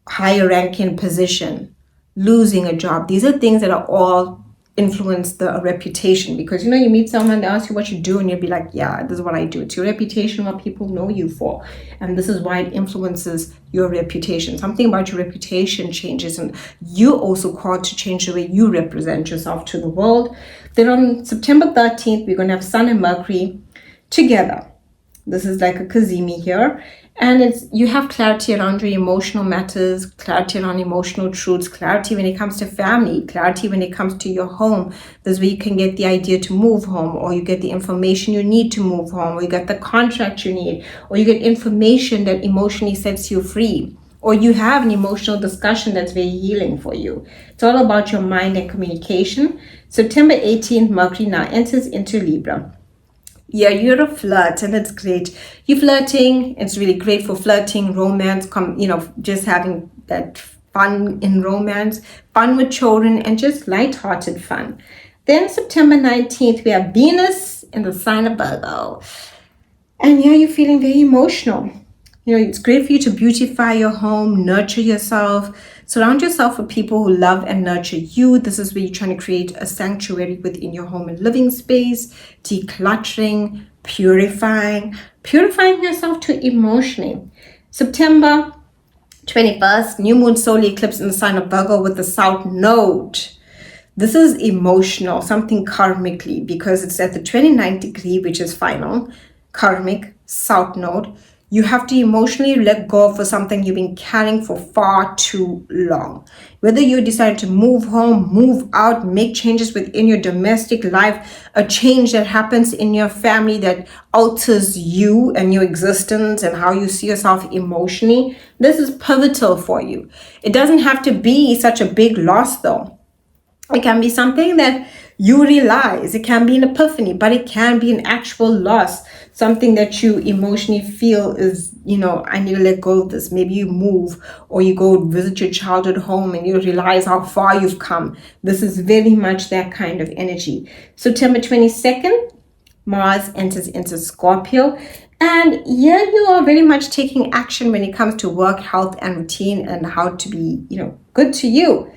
higher ranking position, losing a job. These are things that are all influence the reputation, because you meet someone, they ask you what you do, and you'll be like, yeah, this is what I do. It's your reputation, what people know you for, and this is why it influences your reputation. Something about your reputation changes, and you also called to change the way you represent yourself to the world. Then on September 13th, we're going to have Sun and Mercury together. This is like a Kazimi here. And you have clarity around your emotional matters, clarity around emotional truths, clarity when it comes to family, clarity when it comes to your home. This is where you can get the idea to move home, or you get the information you need to move home, or you get the contract you need, or you get information that emotionally sets you free, or you have an emotional discussion that's very healing for you. It's all about your mind and communication. September 18th, Mercury now enters into Libra. Yeah, you're a flirt, and it's great. You're flirting. It's really great for flirting, romance, just having that fun in romance, fun with children, and just lighthearted fun. Then September 19th, we have Venus in the sign of Virgo. And yeah, you're feeling very emotional. It's great for you to beautify your home, nurture yourself, surround yourself with people who love and nurture you. This is where you're trying to create a sanctuary within your home and living space, decluttering, purifying yourself to emotionally. September 21st, new moon solar eclipse in the sign of Virgo with the South Node. This is emotional, something karmically, because it's at the 29th degree, which is final, karmic, South Node. You have to emotionally let go for something you've been carrying for far too long. Whether you decide to move home, move out, make changes within your domestic life, a change that happens in your family that alters you and your existence and how you see yourself emotionally, this is pivotal for you. It doesn't have to be such a big loss though. It can be something that you realize. It can be an epiphany, but it can be an actual loss. Something that you emotionally feel is, I need to let go of this. Maybe you move, or you go visit your childhood home and you realize how far you've come. This is very much that kind of energy. September 22nd, Mars enters into Scorpio. And yeah, you are very much taking action when it comes to work, health, and routine, and how to be, good to you.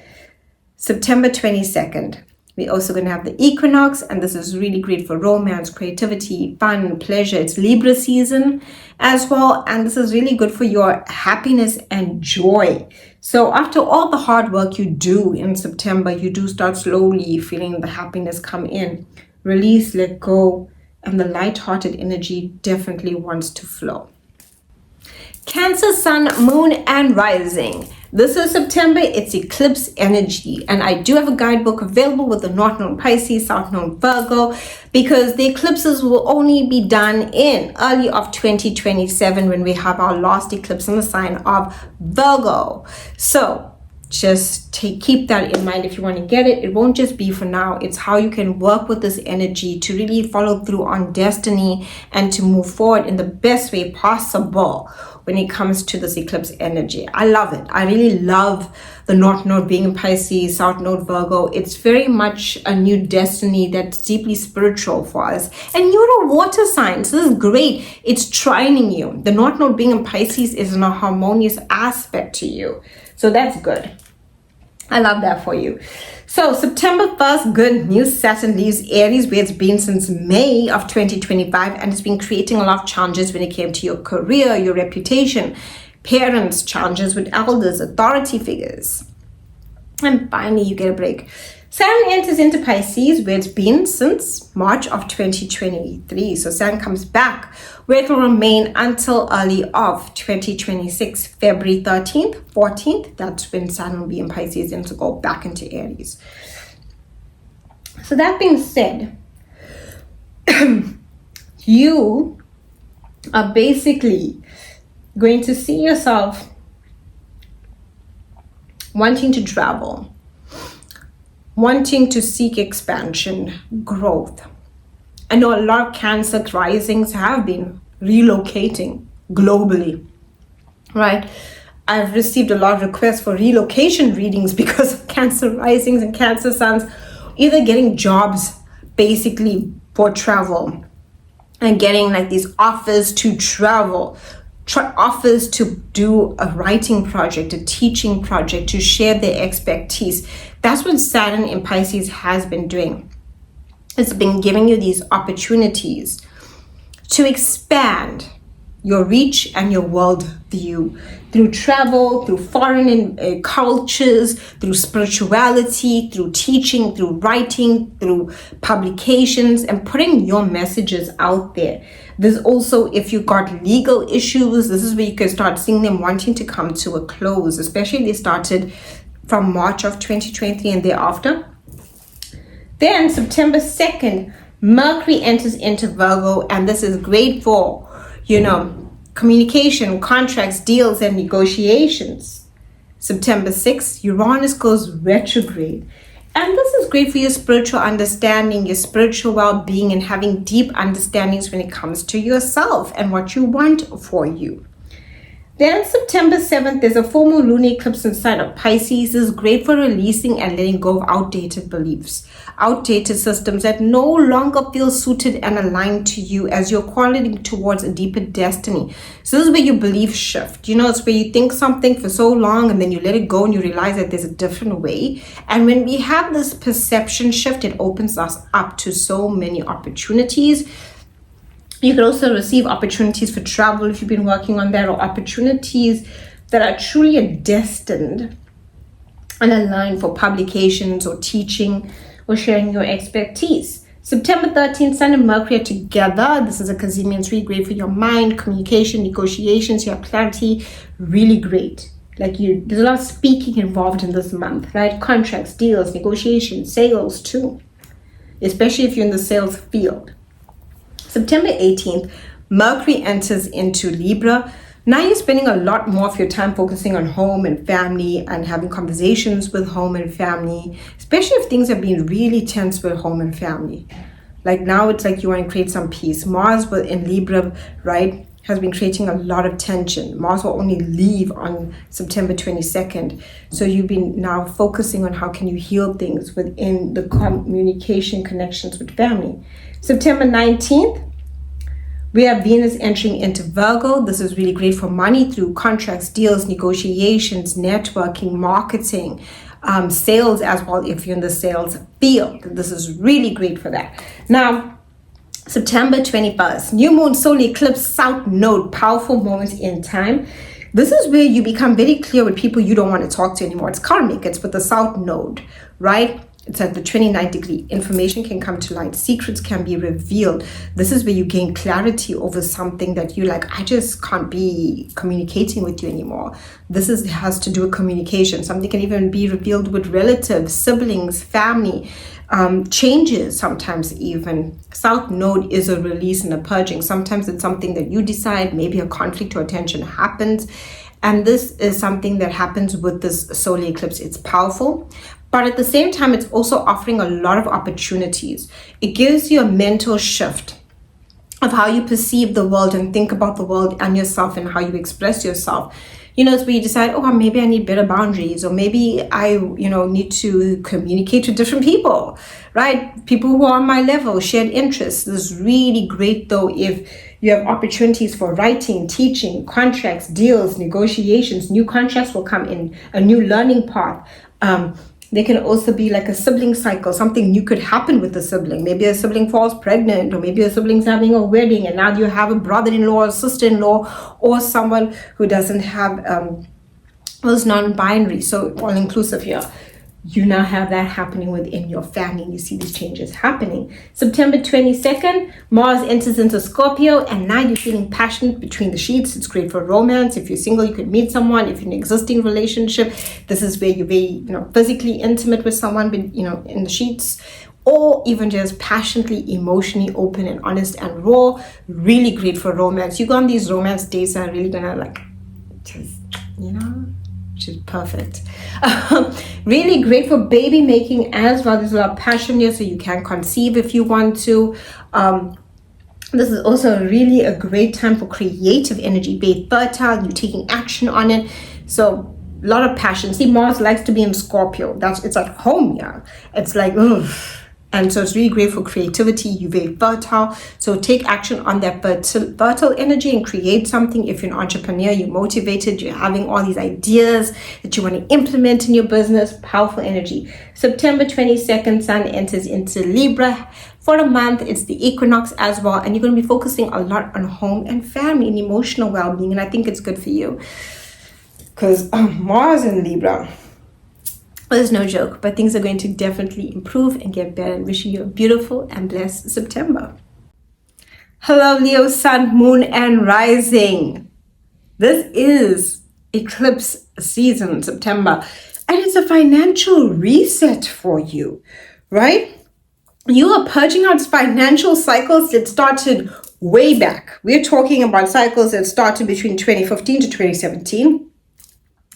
September 22nd, We're also going to have the equinox, and this is really great for romance, creativity, fun, pleasure. It's Libra season as well, and this is really good for your happiness and joy. So after all the hard work you do in September, you do start slowly feeling the happiness come in. Release, let go, and the light-hearted energy definitely wants to flow. Cancer, Sun, Moon, and Rising. This is September, it's eclipse energy, and I do have a guidebook available with the North Node Pisces, South Node Virgo, because the eclipses will only be done in early of 2027 when we have our last eclipse in the sign of Virgo. So just keep that in mind if you want to get it. It won't just be for now. It's how you can work with this energy to really follow through on destiny and to move forward in the best way possible when it comes to this eclipse energy. I love it. I really love the North Node being in Pisces, South Node Virgo. It's very much a new destiny that's deeply spiritual for us. And you're a water sign, so this is great. It's trining you. The North Node being in Pisces is in a harmonious aspect to you. So that's good. I love that for you. So September 1st, good news. Saturn leaves Aries, where it's been since May of 2025, and it's been creating a lot of challenges when it came to your career, your reputation, parents, challenges with elders, authority figures. And finally, you get a break. Saturn enters into Pisces, where it's been since March of 2023. So Saturn comes back, where it will remain until early of 2026, February 13th, 14th. That's when Saturn will be in Pisces and to go back into Aries. So that being said, you are basically going to see yourself wanting to travel, wanting to seek expansion, growth. I know a lot of Cancer risings have been relocating globally, right? I've received a lot of requests for relocation readings because of Cancer risings and Cancer suns, either getting jobs basically for travel and getting like these offers to travel, offers to do a writing project, a teaching project, to share their expertise. That's what Saturn in Pisces has been doing. It's been giving you these opportunities to expand your reach and your world view through travel, through foreign cultures, through spirituality, through teaching, through writing, through publications, and putting your messages out there. There's also, if you've got legal issues, this is where you can start seeing them wanting to come to a close, especially if they started from March of 2020 and thereafter. Then September 2nd, Mercury enters into Virgo, and this is great for, communication, contracts, deals, and negotiations. September 6th, Uranus goes retrograde. And this is great for your spiritual understanding, your spiritual well-being, and having deep understandings when it comes to yourself and what you want for you. Then September 7th, there's a full moon lunar eclipse in sign of Pisces. This is great for releasing and letting go of outdated beliefs, outdated systems that no longer feel suited and aligned to you as you're qualitating towards a deeper destiny. So this is where your beliefs shift. It's where you think something for so long and then you let it go and you realize that there's a different way. And when we have this perception shift, it opens us up to so many opportunities. You could also receive opportunities for travel if you've been working on that, or opportunities that are truly destined and aligned for publications or teaching or sharing your expertise. September 13th, Sun and Mercury are together. This is a Kazemian. It's really great for your mind, communication, negotiations, you have clarity. Really great. There's a lot of speaking involved in this month, right? Contracts, deals, negotiations, sales too, especially if you're in the sales field. September 18th, Mercury enters into Libra. Now you're spending a lot more of your time focusing on home and family and having conversations with home and family, especially if things have been really tense with home and family. Now it's like you want to create some peace. Mars in Libra, right, has been creating a lot of tension. Mars will only leave on September 22nd. So you've been now focusing on how can you heal things within the communication connections with family. September 19th, we have Venus entering into Virgo. This is really great for money through contracts, deals, negotiations, networking, marketing, sales as well if you're in the sales field. This is really great for that. Now, September 21st, new moon, solar eclipse, south node, powerful moments in time. This is where you become very clear with people you don't want to talk to anymore. It's karmic. It's with the south node, right? It's at the 29th degree. Information can come to light. Secrets can be revealed. This is where you gain clarity over something that you like, I just can't be communicating with you anymore. Has to do with communication. Something can even be revealed with relatives, siblings, family, changes sometimes even. South node is a release and a purging. Sometimes it's something that you decide, maybe a conflict or tension happens. And this is something that happens with this solar eclipse. It's powerful. But at the same time, it's also offering a lot of opportunities. It gives you a mental shift of how you perceive the world and think about the world and yourself and how you express yourself. It's where you decide, oh, maybe I need better boundaries, or maybe I, need to communicate with different people, right? People who are on my level, shared interests. This is really great, though, if you have opportunities for writing, teaching, contracts, deals, negotiations. New contracts will come in, a new learning path. There can also be like a sibling cycle. Something new could happen with a sibling. Maybe a sibling falls pregnant, or maybe a sibling's having a wedding, and now you have a brother-in-law or sister-in-law, or someone who doesn't have, who's non-binary, so all-inclusive here. You now have that happening within your family. You see these changes happening. September 22nd, Mars enters into Scorpio, and now you're feeling passionate between the sheets. It's great for romance. If you're single, you could meet someone. If you're in an existing relationship, this is where you're very, physically intimate with someone, but, in the sheets, or even just passionately, emotionally open and honest and raw. Really great for romance. You go on these romance dates that are really gonna which is perfect. Really great for baby making as well. There's a lot of passion here, so you can conceive if you want to. This is also really a great time for creative energy, be fertile, you're taking action on it. So a lot of passion. See, Mars likes to be in Scorpio. It's at home here. It's like, ugh. And so it's really great for creativity. You're very fertile. So take action on that fertile energy and create something. If you're an entrepreneur, you're motivated, you're having all these ideas that you want to implement in your business. Powerful energy. September 22nd, Sun enters into Libra. For a month, it's the equinox as well. And you're going to be focusing a lot on home and family and emotional well-being. And I think it's good for you. Because Mars in Libra, it's no joke, but things are going to definitely improve and get better. And wishing you a beautiful and blessed September. Hello, Leo, Sun, Moon, and Rising. This is eclipse season, September, and it's a financial reset for you, right? You are purging out financial cycles that started way back. We're talking about cycles that started between 2015 to 2017,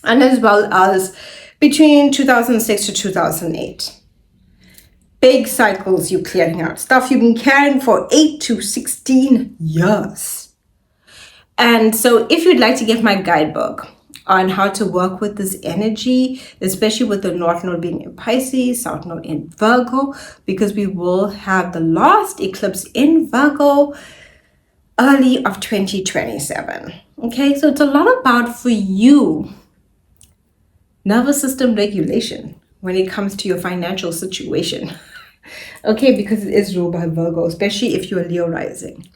and as well as between 2006 to 2008. Big cycles you're clearing out. Stuff you've been carrying for 8 to 16 years. And so if you'd like to get my guidebook on how to work with this energy, especially with the North Node being in Pisces, South Node in Virgo, because we will have the last eclipse in Virgo early of 2027. Okay, so it's a lot about, for you, nervous system regulation when it comes to your financial situation. Okay, because it is ruled by Virgo, especially if you're Leo rising.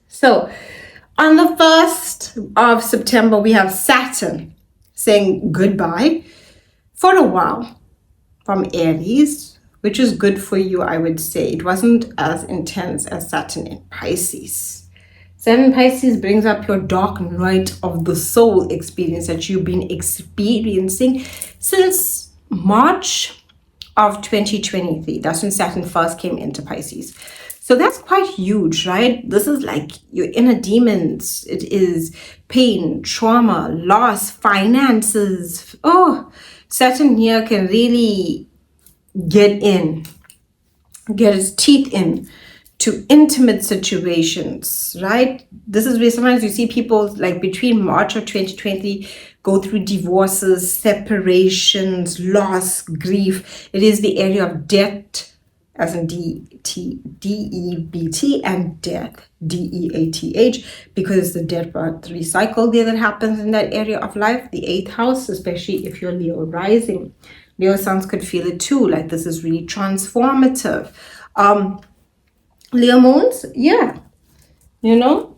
So on the 1st of September, we have Saturn saying goodbye for a while from Aries, which is good for you, I would say. It wasn't as intense as Saturn in Pisces. Saturn in Pisces brings up your dark night of the soul experience that you've been experiencing since March of 2023. That's when Saturn first came into Pisces. So that's quite huge, right? This is like your inner demons. It is pain, trauma, loss, finances. Oh, Saturn here can really get its teeth in to intimate situations, right? This is where sometimes you see people like between March of 2020 go through divorces, separations, loss, grief. It is the area of debt, as in D-E-B-T, and death, D-E-A-T-H, because the death birth recycle there that happens in that area of life, the 8th house, especially if you're Leo rising. Leo suns could feel it too, like this is really transformative. Leo moons, yeah, you know,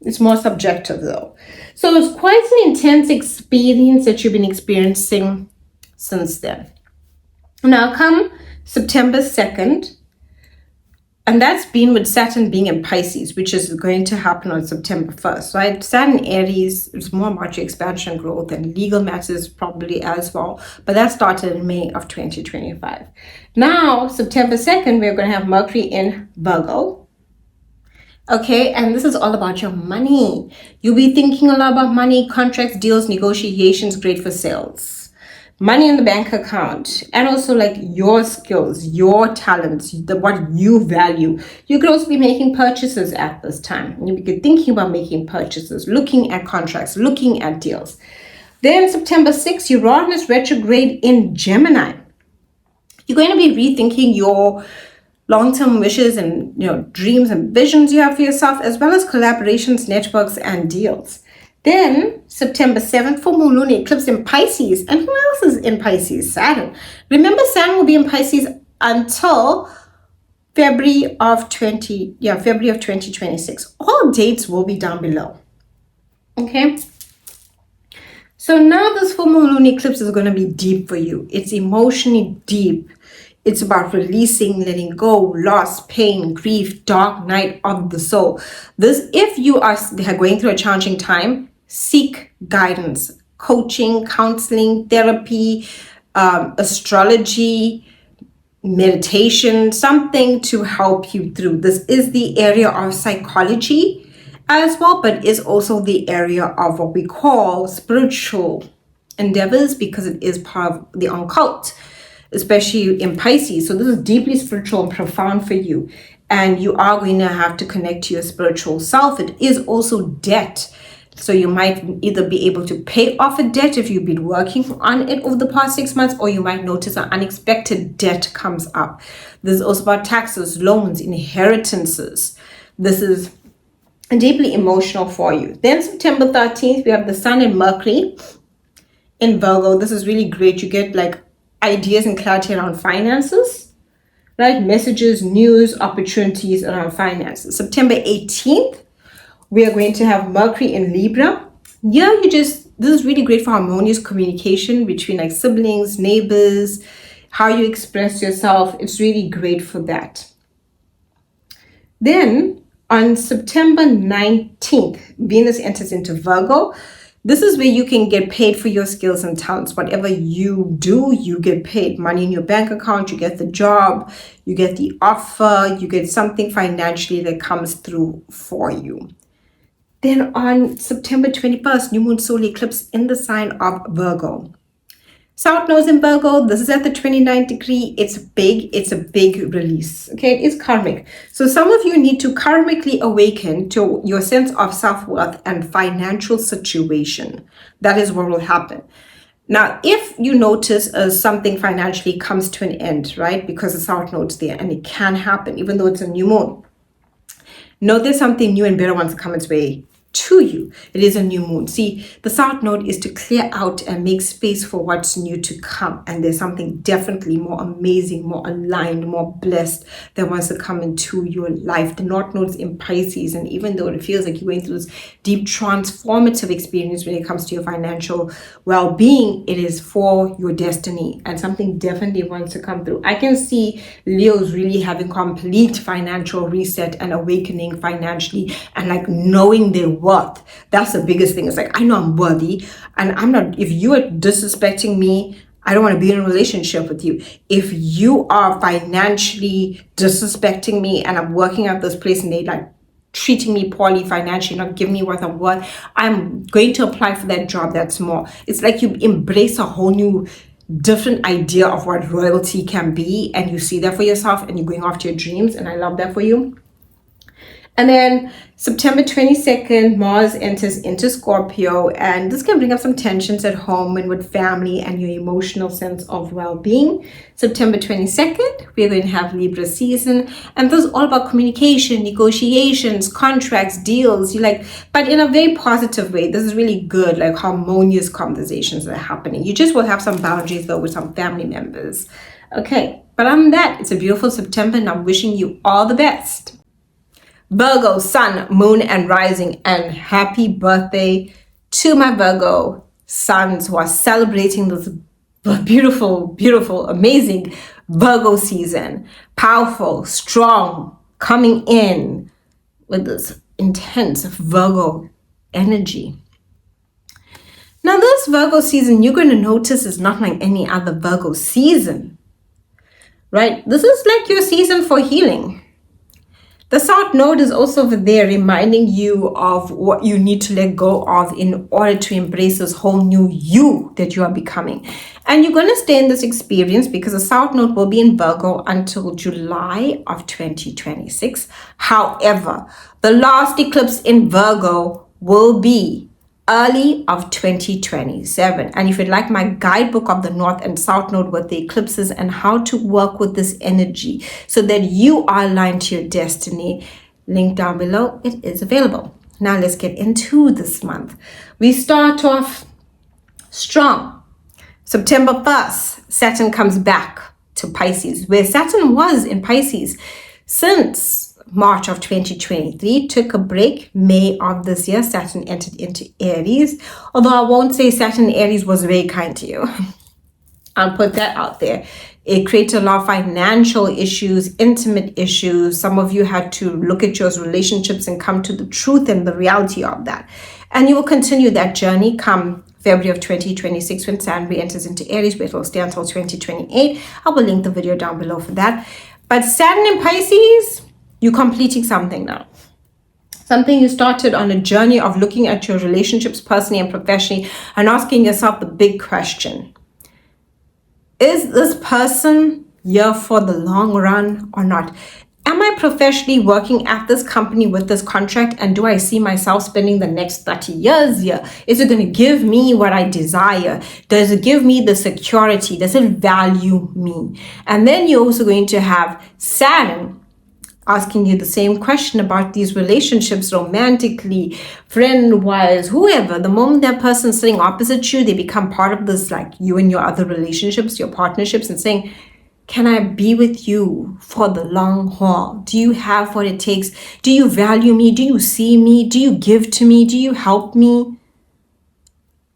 it's more subjective though. So it's quite an intense experience that you've been experiencing since then. Now come September 2nd, and that's been with Saturn being in Pisces, which is going to happen on September 1st, right? Saturn Aries is more about your expansion, growth, and legal matters probably as well. But that started in May of 2025. Now, September 2nd, we're going to have Mercury in Virgo. Okay, and this is all about your money. You'll be thinking a lot about money, contracts, deals, negotiations, great for sales. Money in the bank account, and also like your skills, your talents, what you value. You could also be making purchases at this time. You could be thinking about making purchases, looking at contracts, looking at deals. Then September 6th, Uranus retrograde in Gemini. You're going to be rethinking your long-term wishes and dreams and visions you have for yourself, as well as collaborations, networks, and deals. Then, September 7th, full moon lunar eclipse in Pisces. And who else is in Pisces? Saturn. Remember, Saturn will be in Pisces until February of 2026. All dates will be down below. Okay? So now this full moon lunar eclipse is going to be deep for you. It's emotionally deep. It's about releasing, letting go, loss, pain, grief, dark night of the soul. This, if you are going through a challenging time, seek guidance, coaching, counseling, therapy, astrology, meditation, something to help you through. This is the area of psychology as well, but is also the area of what we call spiritual endeavors, because it is part of the occult, especially in Pisces. So this is deeply spiritual and profound for you. And you are going to have to connect to your spiritual self. It is also debt. So you might either be able to pay off a debt if you've been working on it over the past 6 months, or you might notice an unexpected debt comes up. This is also about taxes, loans, inheritances. This is deeply emotional for you. Then September 13th, we have the Sun and Mercury in Virgo. This is really great. You get like ideas and clarity around finances, right? Messages, news, opportunities around finances. September 18th, we are going to have Mercury in Libra. Yeah, this is really great for harmonious communication between like siblings, neighbors, how you express yourself. It's really great for that. Then on September 19th, Venus enters into Virgo. This is where you can get paid for your skills and talents. Whatever you do, you get paid. Money in your bank account, you get the job, you get the offer, you get something financially that comes through for you. Then on September 21st, new moon solar eclipse in the sign of Virgo. South Node in Virgo, this is at the 29th degree. It's big. It's a big release. Okay, it is karmic. So some of you need to karmically awaken to your sense of self-worth and financial situation. That is what will happen. Now, if you notice something financially comes to an end, right, because the South Node's there, and it can happen, even though it's a new moon, know there's something new and better wants to come its way to you. It is a new moon. See, the South Node is to clear out and make space for what's new to come. And there's something definitely more amazing, more aligned, more blessed that wants to come into your life. The North Node's in Pisces. And even though it feels like you're going through this deep transformative experience when it comes to your financial well-being, it is for your destiny. And something definitely wants to come through. I can see Leos really having complete financial reset and awakening financially, and like knowing their worth. That's the biggest thing. It's like, I know I'm worthy, and I'm not, if you are disrespecting me, I don't want to be in a relationship with you. If you are financially disrespecting me and I'm working at this place and they like treating me poorly financially, not giving me what I'm worth, I'm going to apply for that job that's more. It's like you embrace a whole new different idea of what royalty can be, and you see that for yourself and you're going after your dreams, and I love that for you. And then September 22nd, Mars enters into Scorpio, and this can bring up some tensions at home and with family and your emotional sense of well-being. September 22nd, we're going to have Libra season, and this is all about communication, negotiations, contracts, deals. But in a very positive way. This is really good, like harmonious conversations that are happening. You just will have some boundaries though with some family members. Okay, but other than that, it's a beautiful September, and I'm wishing you all the best. Virgo, sun, moon, and rising, and happy birthday to my Virgo sons who are celebrating this beautiful, beautiful, amazing Virgo season. Powerful, strong, coming in with this intense Virgo energy. Now, this Virgo season, you're going to notice is not like any other Virgo season, right? This is like your season for healing. The South Node is also over there reminding you of what you need to let go of in order to embrace this whole new you that you are becoming. And you're going to stay in this experience because the South Node will be in Virgo until July of 2026. However, the last eclipse in Virgo will be early of 2027. And if you'd like my guidebook of the North and South Node with the eclipses and how to work with this energy so that you are aligned to your destiny, link down below, it is available. Now let's get into this month. We start off strong. September 1st, Saturn comes back to Pisces, where Saturn was in Pisces since March of 2023, took a break. May of this year, Saturn entered into Aries. Although I won't say Saturn Aries was very kind to you. I'll put that out there. It created a lot of financial issues, intimate issues. Some of you had to look at your relationships and come to the truth and the reality of that. And you will continue that journey come February of 2026 when Saturn re-enters into Aries, where it will stay until 2028. I will link the video down below for that. But Saturn in Pisces, you're completing something now. Something you started on a journey of looking at your relationships personally and professionally and asking yourself the big question. Is this person here for the long run or not? Am I professionally working at this company with this contract, and do I see myself spending the next 30 years here? Is it going to give me what I desire? Does it give me the security? Does it value me? And then you're also going to have Saturn asking you the same question about these relationships, romantically, friend-wise, whoever. The moment that person's sitting opposite you, they become part of this, like you and your other relationships, your partnerships, and saying, can I be with you for the long haul? Do you have what it takes? Do you value me? Do you see me? Do you give to me? Do you help me?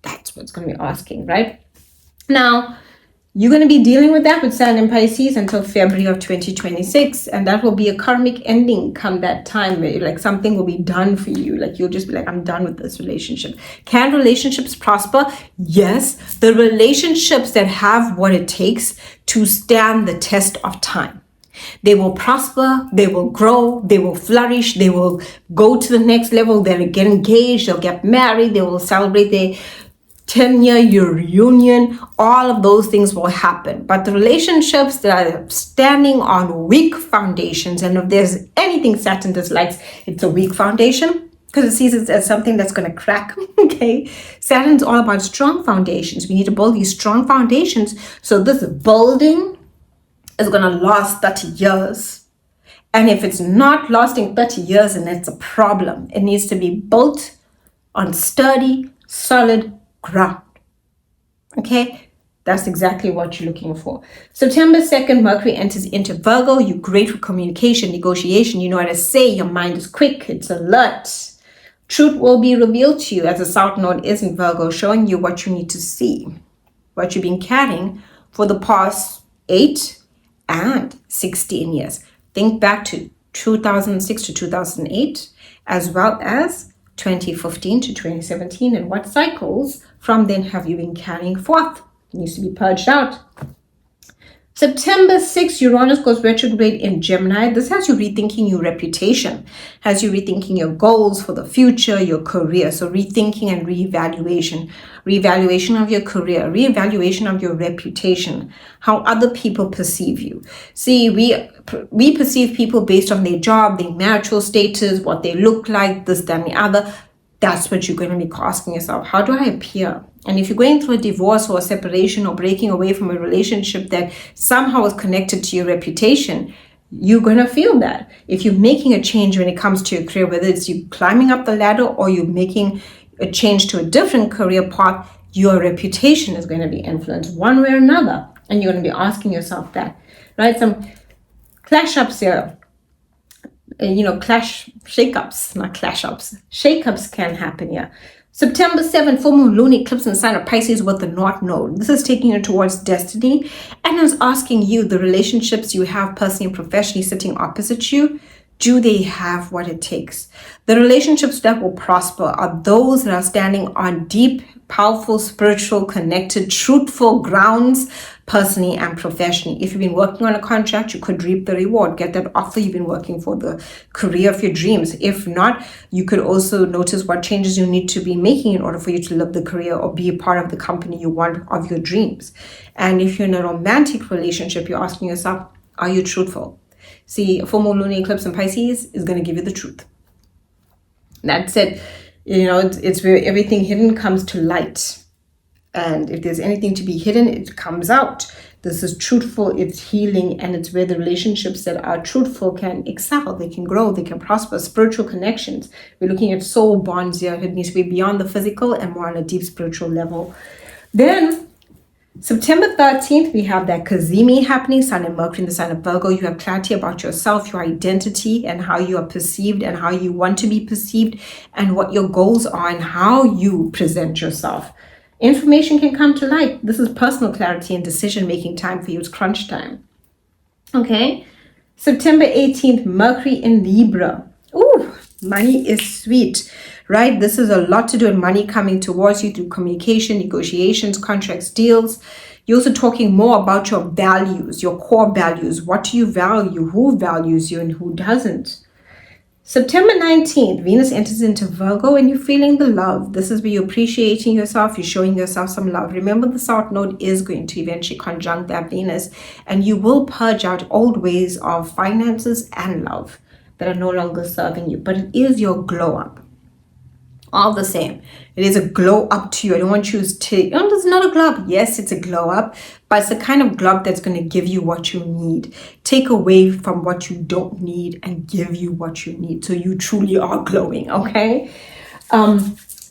That's what's going to be asking, right? Now, you're going to be dealing with that with Saturn in Pisces until February of 2026. And that will be a karmic ending come that time where like something will be done for you. Like you'll just be like, I'm done with this relationship. Can relationships prosper? Yes. The relationships that have what it takes to stand the test of time. They will prosper, they will grow, they will flourish, they will go to the next level, they'll get engaged, they'll get married, they will celebrate their 10-year reunion. All of those things will happen. But the relationships that are standing on weak foundations, and if there's anything Saturn dislikes, it's a weak foundation, because it sees it as something that's going to crack. Okay, Saturn's all about strong foundations. We need to build these strong foundations, so this building is going to last 30 years. And if it's not lasting 30 years, then it's a problem. It needs to be built on sturdy, solid ground. Okay, that's exactly what you're looking for. September 2nd, Mercury enters into Virgo. You're great for communication, negotiation. You know how to say. Your mind is quick. It's alert. Truth will be revealed to you as the South Node is in Virgo, showing you what you need to see, what you've been carrying for the past 8 and 16 years. Think back to 2006 to 2008, as well as 2015 to 2017, and what cycles from then have you been carrying forth? It needs to be purged out. September 6th, Uranus goes retrograde in Gemini. This has you rethinking your reputation, has you rethinking your goals for the future, your career. So rethinking and reevaluation of your career, reevaluation of your reputation, how other people perceive you. See, we perceive people based on their job, their marital status, what they look like, this, that, and the other. That's what you're going to be asking yourself. How do I appear? And if you're going through a divorce or a separation or breaking away from a relationship that somehow is connected to your reputation, you're going to feel that. If you're making a change when it comes to your career, whether it's you climbing up the ladder or you're making a change to a different career path, your reputation is going to be influenced one way or another. And you're going to be asking yourself that, right? Some clash ups here. Shakeups can happen here. September 7th, full moon, lunar eclipse in the sign of Pisces with the North Node. This is taking you towards destiny and is asking you the relationships you have personally and professionally sitting opposite you. Do they have what it takes? The relationships that will prosper are those that are standing on deep, powerful, spiritual, connected, truthful grounds, personally and professionally. If you've been working on a contract, you could reap the reward, get that offer you've been working for, the career of your dreams. If not, you could also notice what changes you need to be making in order for you to live the career or be a part of the company you want of your dreams. And if you're in a romantic relationship, you're asking yourself, are you truthful? See, a full moon lunar eclipse in Pisces is going to give you the truth. That said, it's where everything hidden comes to light. And if there's anything to be hidden, it comes out. This is truthful, it's healing, and it's where the relationships that are truthful can excel, they can grow, they can prosper. Spiritual connections. We're looking at soul bonds here. It needs to be beyond the physical and more on a deep spiritual level. Then September 13th, we have that Cazimi happening, Sun and Mercury in the sign of Virgo. You have clarity about yourself, your identity, and how you are perceived and how you want to be perceived and what your goals are and how you present yourself. Information can come to light. This is personal clarity and decision-making time for you. It's crunch time. Okay. September 18th, Mercury in Libra. Ooh, money is sweet, right? This is a lot to do with money coming towards you through communication, negotiations, contracts, deals. You're also talking more about your values, your core values. What do you value? Who values you and who doesn't? September 19th, Venus enters into Virgo and you're feeling the love. This is where you're appreciating yourself. You're showing yourself some love. Remember, the South Node is going to eventually conjunct that Venus, and you will purge out old ways of finances and love that are no longer serving you. But it is your glow up. All the same, it is a glow up to you. I don't want you to, it's not a glow up. Yes, it's a glow up, but it's the kind of glow up that's going to give you what you need. Take away from what you don't need and give you what you need. So you truly are glowing, okay?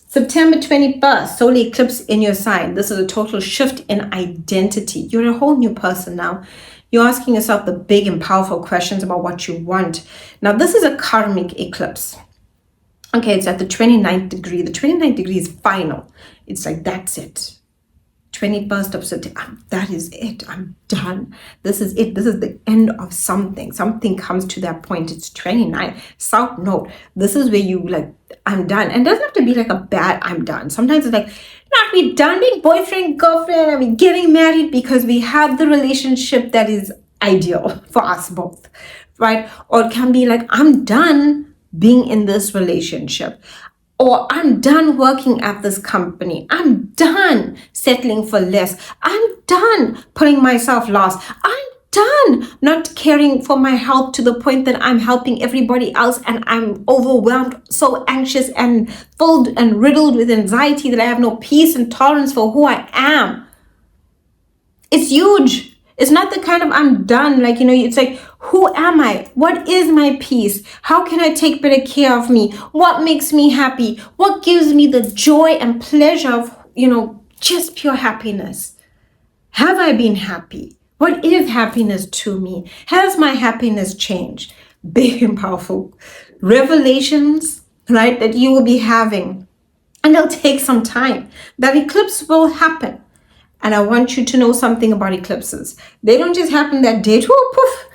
September 21st, solar eclipse in your sign. This is a total shift in identity. You're a whole new person now. You're asking yourself the big and powerful questions about what you want. Now, this is a karmic eclipse. Okay, it's at the 29th degree. The 29th degree is final. It's like, that's it. 21st of September, that is it. I'm done. This is it. This is the end of something. Something comes to that point. It's 29. South Node. This is where you like, I'm done. And it doesn't have to be like a bad I'm done. Sometimes it's like, not we done being boyfriend, girlfriend, I mean, getting married because we have the relationship that is ideal for us both, right? Or it can be like, I'm done being in this relationship, or I'm done working at this company. I'm done settling for less. I'm done putting myself last. I'm done not caring for my health to the point that I'm helping everybody else and I'm overwhelmed, so anxious and filled and riddled with anxiety that I have no peace and tolerance for who I am. It's huge. It's not the kind of I'm done, like, it's like, who am I? What is my peace? How can I take better care of me? What makes me happy? What gives me the joy and pleasure of, just pure happiness? Have I been happy? What is happiness to me? Has my happiness changed? Big and powerful revelations, right, that you will be having. And it'll take some time. That eclipse will happen. And I want you to know something about eclipses. They don't just happen that day. Whoop, poof.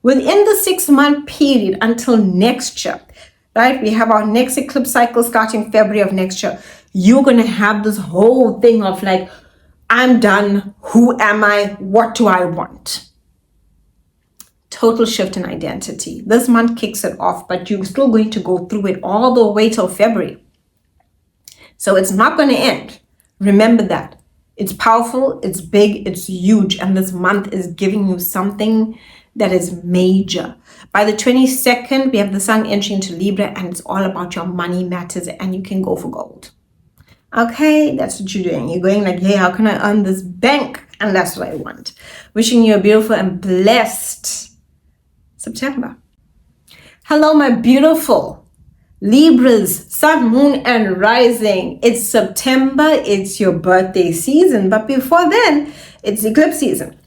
Within the 6-month period until next year, right? We have our next eclipse cycle starting February of next year. You're going to have this whole thing of like, I'm done. Who am I? What do I want? Total shift in identity. This month kicks it off, but you're still going to go through it all the way till February. So it's not going to end. Remember that. It's powerful, it's big, it's huge, and this month is giving you something that is major. By the 22nd, we have the sun entry into Libra, and it's all about your money matters, and you can go for gold. Okay, that's what you're doing. You're going like, hey, how can I earn this bank? And that's what I want. Wishing you a beautiful and blessed September. Hello, my beautiful Libras, sun, moon, and rising. It's September. It's your birthday season. But before then, it's eclipse season.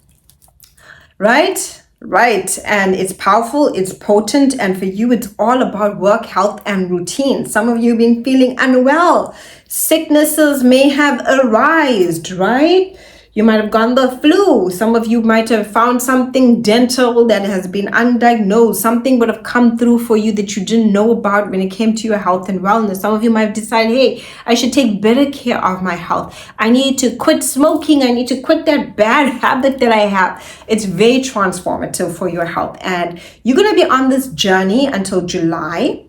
Right? Right. And it's powerful. It's potent. And for you, it's all about work, health, and routine. Some of you have been feeling unwell. Sicknesses may have arisen, right? You might have gotten the flu. Some of you might have found something dental that has been undiagnosed. Something would have come through for you that you didn't know about when it came to your health and wellness. Some of you might have decided, hey, I should take better care of my health. I need to quit smoking. I need to quit that bad habit that I have. It's very transformative for your health. And you're going to be on this journey until July.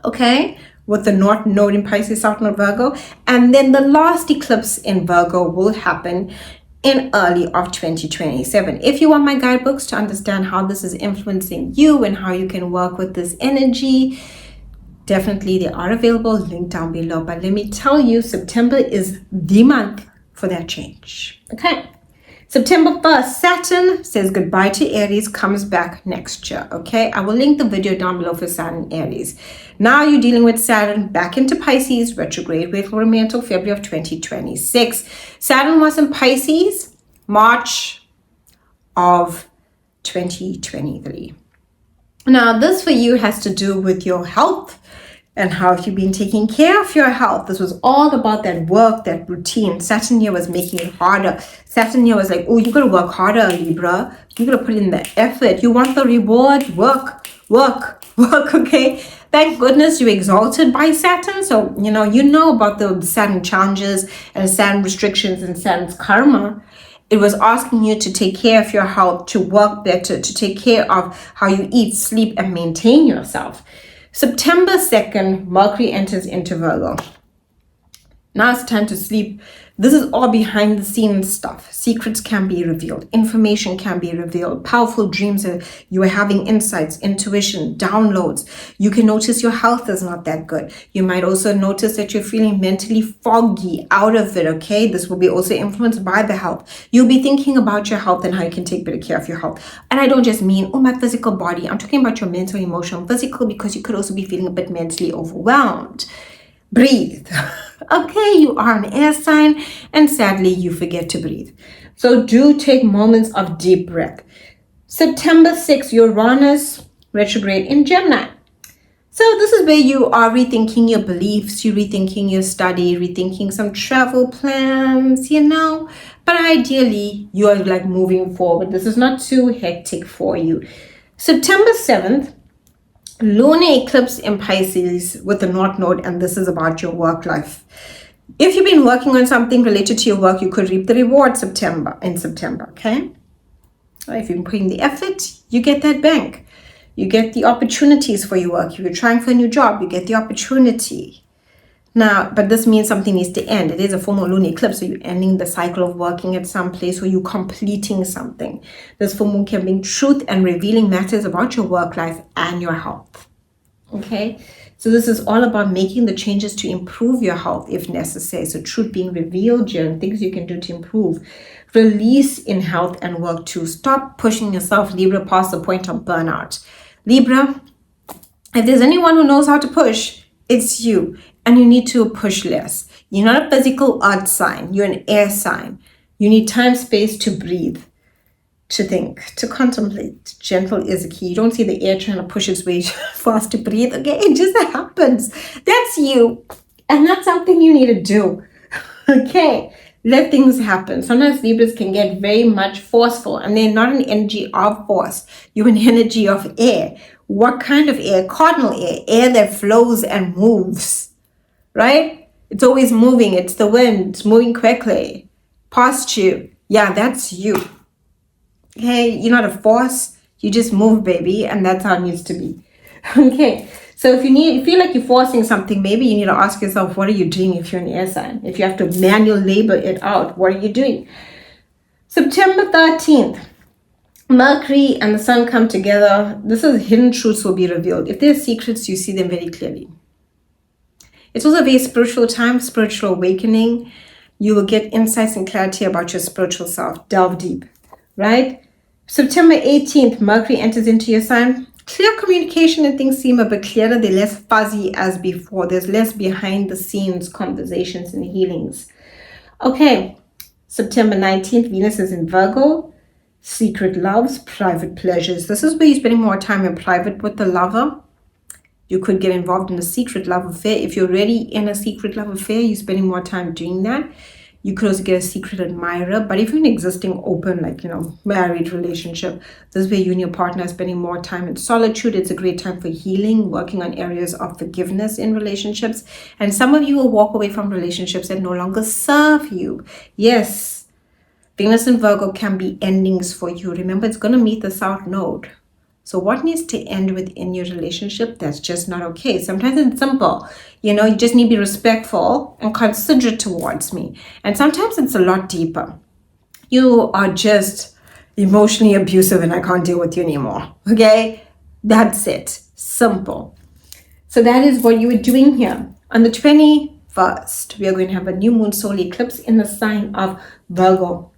Okay? With the North Node in Pisces, South Node Virgo. And then the last eclipse in Virgo will happen in early of 2027. If you want my guidebooks to understand how this is influencing you and how you can work with this energy, definitely they are available, link down below. But let me tell you, September is the month for that change. Okay. September 1st, Saturn says goodbye to Aries, comes back next year, okay? I will link the video down below for Saturn Aries. Now you're dealing with Saturn back into Pisces, retrograde, where it will remain until February of 2026. Saturn was in Pisces, March of 2023. Now, this for you has to do with your health, and how have you been taking care of your health? This was all about that work, that routine. Saturn here was making it harder. Saturn here was like, oh, you got to work harder, Libra. You got to put in the effort. You want the reward? Work, okay? Thank goodness you're exalted by Saturn. So, you know about the Saturn challenges and Saturn restrictions and Saturn's karma. It was asking you to take care of your health, to work better, to take care of how you eat, sleep, and maintain yourself. September 2nd, Mercury enters into Virgo. Now it's time to sleep. This is all behind the scenes stuff. Secrets can be revealed. Information can be revealed. Powerful dreams. You are having insights, intuition, downloads. You can notice your health is not that good. You might also notice that you're feeling mentally foggy, out of it, okay? This will be also influenced by the health. You'll be thinking about your health and how you can take better care of your health. And I don't just mean, my physical body. I'm talking about your mental, emotional, physical, because you could also be feeling a bit mentally overwhelmed. Breathe. Okay, you are an air sign, and sadly, you forget to breathe. So do take moments of deep breath. September 6th, Uranus retrograde in Gemini. So this is where you are rethinking your beliefs, you're rethinking your study, rethinking some travel plans, But ideally, you are like moving forward. This is not too hectic for you. September 7th, Lunar Eclipse in Pisces with the North Node, and this is about your work life. If you've been working on something related to your work, you could reap the reward in September, okay? Or if you've been putting the effort, you get that bank. You get the opportunities for your work. If you're trying for a new job, you get the opportunity. Now, but this means something needs to end. It is a formal lunar eclipse, so you're ending the cycle of working at some place or you're completing something. This full moon can bring truth and revealing matters about your work life and your health. Okay? So this is all about making the changes to improve your health if necessary. So truth being revealed here and things you can do to improve. Release in health and work to stop pushing yourself, Libra, past the point of burnout. Libra, if there's anyone who knows how to push, it's you. And you need to push less. You're not a physical earth sign. You're an air sign. You need time, space to breathe, to think, to contemplate. Gentle is a key. You don't see the air trying to push its way fast to breathe. Okay, it just happens. That's you. And that's something you need to do. Okay, let things happen. Sometimes Libras can get very much forceful, and they're not an energy of force. You're an energy of air. What kind of air? Cardinal air. Air that flows and moves. Right? It's always moving. It's the wind. It's moving quickly. past you. Yeah, that's you. Okay, you're not a force. You just move, baby, and that's how it needs to be. Okay, so if you feel like you're forcing something, maybe you need to ask yourself, what are you doing if you're an air sign? If you have to manual labor it out, what are you doing? September 13th, Mercury and the Sun come together. This is hidden truths will be revealed. If there's secrets, you see them very clearly. It's also a very spiritual time, spiritual awakening. You will get insights and clarity about your spiritual self. Delve deep, right? September 18th, Mercury enters into your sign. Clear communication and things seem a bit clearer. They're less fuzzy as before. There's less behind the scenes conversations and healings. Okay, September 19th, Venus is in Virgo. Secret loves, private pleasures. This is where you're spending more time in private with the lover. You could get involved in a secret love affair. If you're already in a secret love affair, you're spending more time doing that. You could also get a secret admirer. But if you're in an existing open, like, married relationship, this is where you and your partner are spending more time in solitude. It's a great time for healing, working on areas of forgiveness in relationships. And some of you will walk away from relationships that no longer serve you. Yes, Venus in Virgo can be endings for you. Remember, it's going to meet the South Node. So what needs to end within your relationship? That's just not okay. Sometimes it's simple. You just need to be respectful and considerate towards me. And sometimes it's a lot deeper. You are just emotionally abusive and I can't deal with you anymore. Okay? That's it. Simple. So that is what you were doing here. On the 21st, we are going to have a new moon solar eclipse in the sign of Virgo.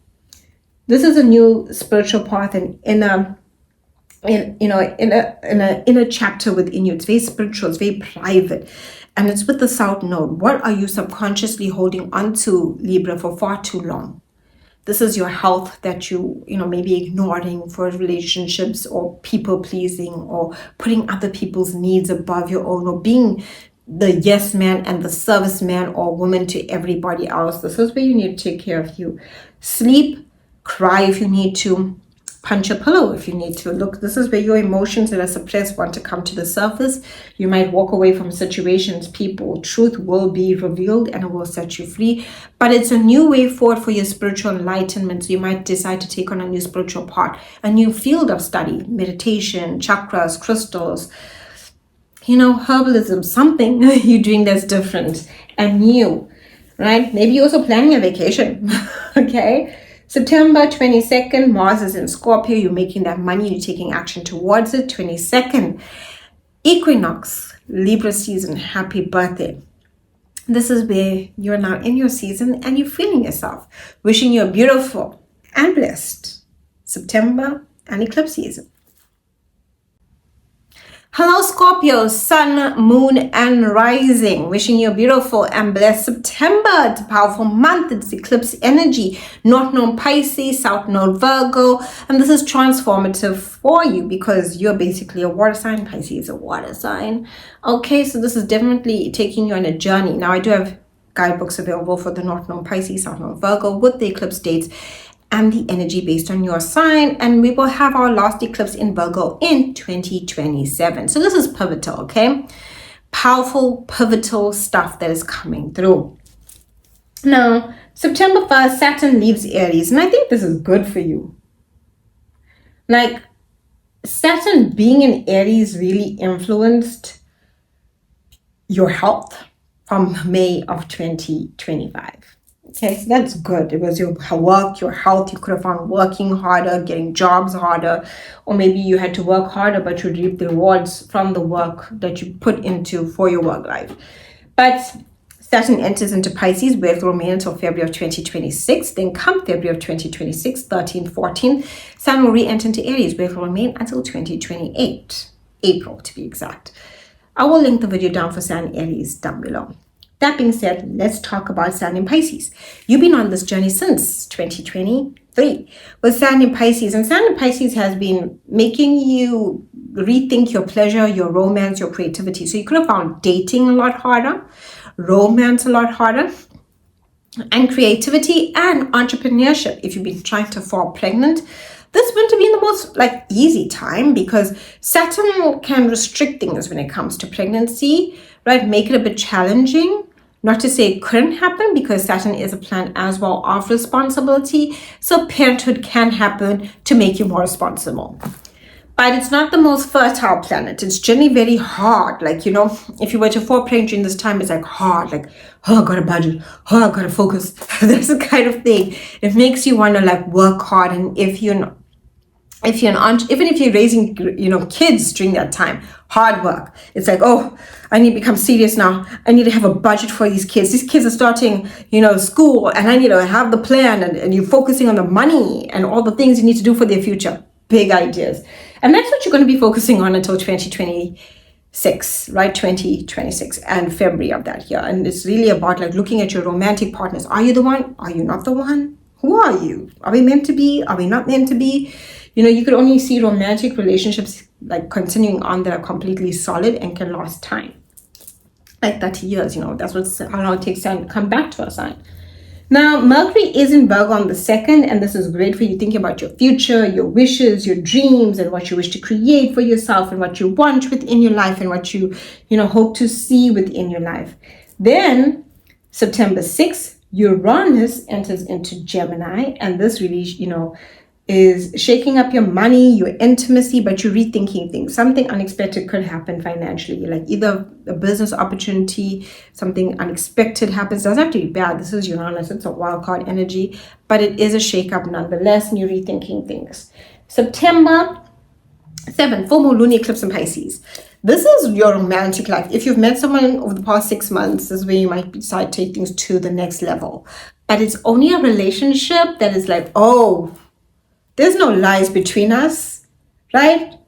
This is a new spiritual path and inner chapter within you. It's very spiritual, it's very private, and it's with the South Node. What are you subconsciously holding on to, Libra, for far too long? This is your health that you maybe ignoring for relationships, or people pleasing, or putting other people's needs above your own, or being the yes man and the service man or woman to everybody else. This is where you need to take care of you. Sleep, cry if you need to, punch a pillow if you need to. Look, this is where your emotions that are suppressed want to come to the surface. You might walk away from situations, people. Truth will be revealed and it will set you free. But it's a new way forward for your spiritual enlightenment. So you might decide to take on a new spiritual path, a new field of study, meditation, chakras, crystals, herbalism, something you're doing that's different and new, right? Maybe you're also planning a vacation, okay? September 22nd, Mars is in Scorpio. You're making that money. You're taking action towards it. 22nd, equinox, Libra season. Happy birthday. This is where you're now in your season and you're feeling yourself. Wishing you're beautiful and blessed. September and eclipse season. Hello, Scorpio, sun, moon, and rising. Wishing you a beautiful and blessed September. It's a powerful month. It's eclipse energy. North Node Pisces, South Node Virgo. And this is transformative for you because you're basically a water sign. Pisces is a water sign. Okay, so this is definitely taking you on a journey. Now, I do have guidebooks available for the North Node Pisces, South Node Virgo with the eclipse dates and the energy based on your sign, and we will have our last eclipse in Virgo in 2027. So this is pivotal, okay? Powerful, pivotal stuff that is coming through. Now, September 1st, Saturn leaves Aries, and I think this is good for you. Like, Saturn being in Aries really influenced your health from May of 2025. Okay, so that's good. It was your work, your health. You could have found working harder, getting jobs harder, or maybe you had to work harder, but you reap the rewards from the work that you put into for your work life. But Saturn enters into Pisces, where it will remain until February of 2026. Then come February of 2026, 13th, 14th, Saturn will re-enter into Aries, where it will remain until 2028, April to be exact. I will link the video down for Saturn Aries down below. That being said, let's talk about Saturn in Pisces. You've been on this journey since 2023 with Saturn in Pisces. And Saturn in Pisces has been making you rethink your pleasure, your romance, your creativity. So you could have found dating a lot harder, romance a lot harder, and creativity and entrepreneurship. If you've been trying to fall pregnant, this is going to be the most easy time because Saturn can restrict things when it comes to pregnancy, right? Make it a bit challenging, Not to say it couldn't happen, because Saturn is a planet as well of responsibility. So parenthood can happen to make you more responsible. But it's not the most fertile planet. It's generally very hard. Like, if you were to fall pregnant during this time, it's like hard. Like, oh, I got to budget. Oh, I got to focus. That's the kind of thing. It makes you want to like work hard. And if you're an aunt, even if you're raising, kids during that time, hard work. It's like, oh, I need to become serious now. I need to have a budget for these kids. These kids are starting, school, and I need to have the plan, and you're focusing on the money and all the things you need to do for their future. Big ideas. And that's what you're going to be focusing on until 2026, right? 2026 and February of that year. And it's really about like looking at your romantic partners. Are you the one? Are you not the one? Who are you? Are we meant to be? Are we not meant to be? You could only see romantic relationships like continuing on that are completely solid and can last time. Like 30 years, that's how long it takes time to come back to a sign. Now, Mercury is in Virgo on the 2nd, and this is great for you thinking about your future, your wishes, your dreams, and what you wish to create for yourself, and what you want within your life, and what you, hope to see within your life. Then, September 6th, Uranus enters into Gemini, and this really, is shaking up your money, your intimacy, but you're rethinking things. Something unexpected could happen financially, like either a business opportunity, something unexpected happens. It doesn't have to be bad. This is Uranus. It's a wild card energy, but it is a shake-up nonetheless, and you're rethinking things. September 7th, full moon, lunar eclipse in Pisces. This is your romantic life. If you've met someone over the past 6 months, this is where you might decide to take things to the next level. But it's only a relationship that is like, oh, there's no lies between us, right?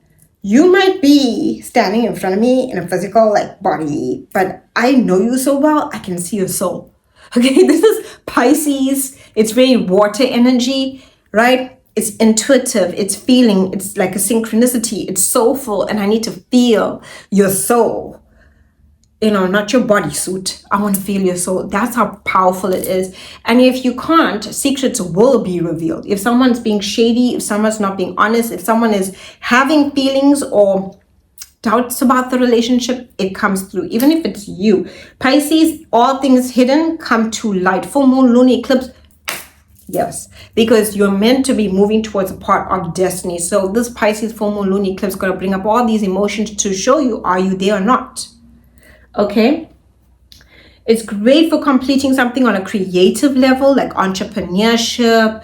You might be standing in front of me in a physical body, but I know you so well, I can see your soul. Okay, this is Pisces. It's very water energy, right? It's intuitive, it's feeling, it's like a synchronicity, it's soulful, and I need to feel your soul. Not your bodysuit. I want to feel your soul. That's how powerful it is. And if you can't, secrets will be revealed. If someone's being shady, if someone's not being honest, if someone is having feelings or doubts about the relationship, it comes through. Even if it's you. Pisces, all things hidden come to light. Full moon, lunar eclipse. Yes, because you're meant to be moving towards a part of destiny. So this Pisces full moon, lunar eclipse is going to bring up all these emotions to show you, are you there or not? Okay, it's great for completing something on a creative level, like entrepreneurship,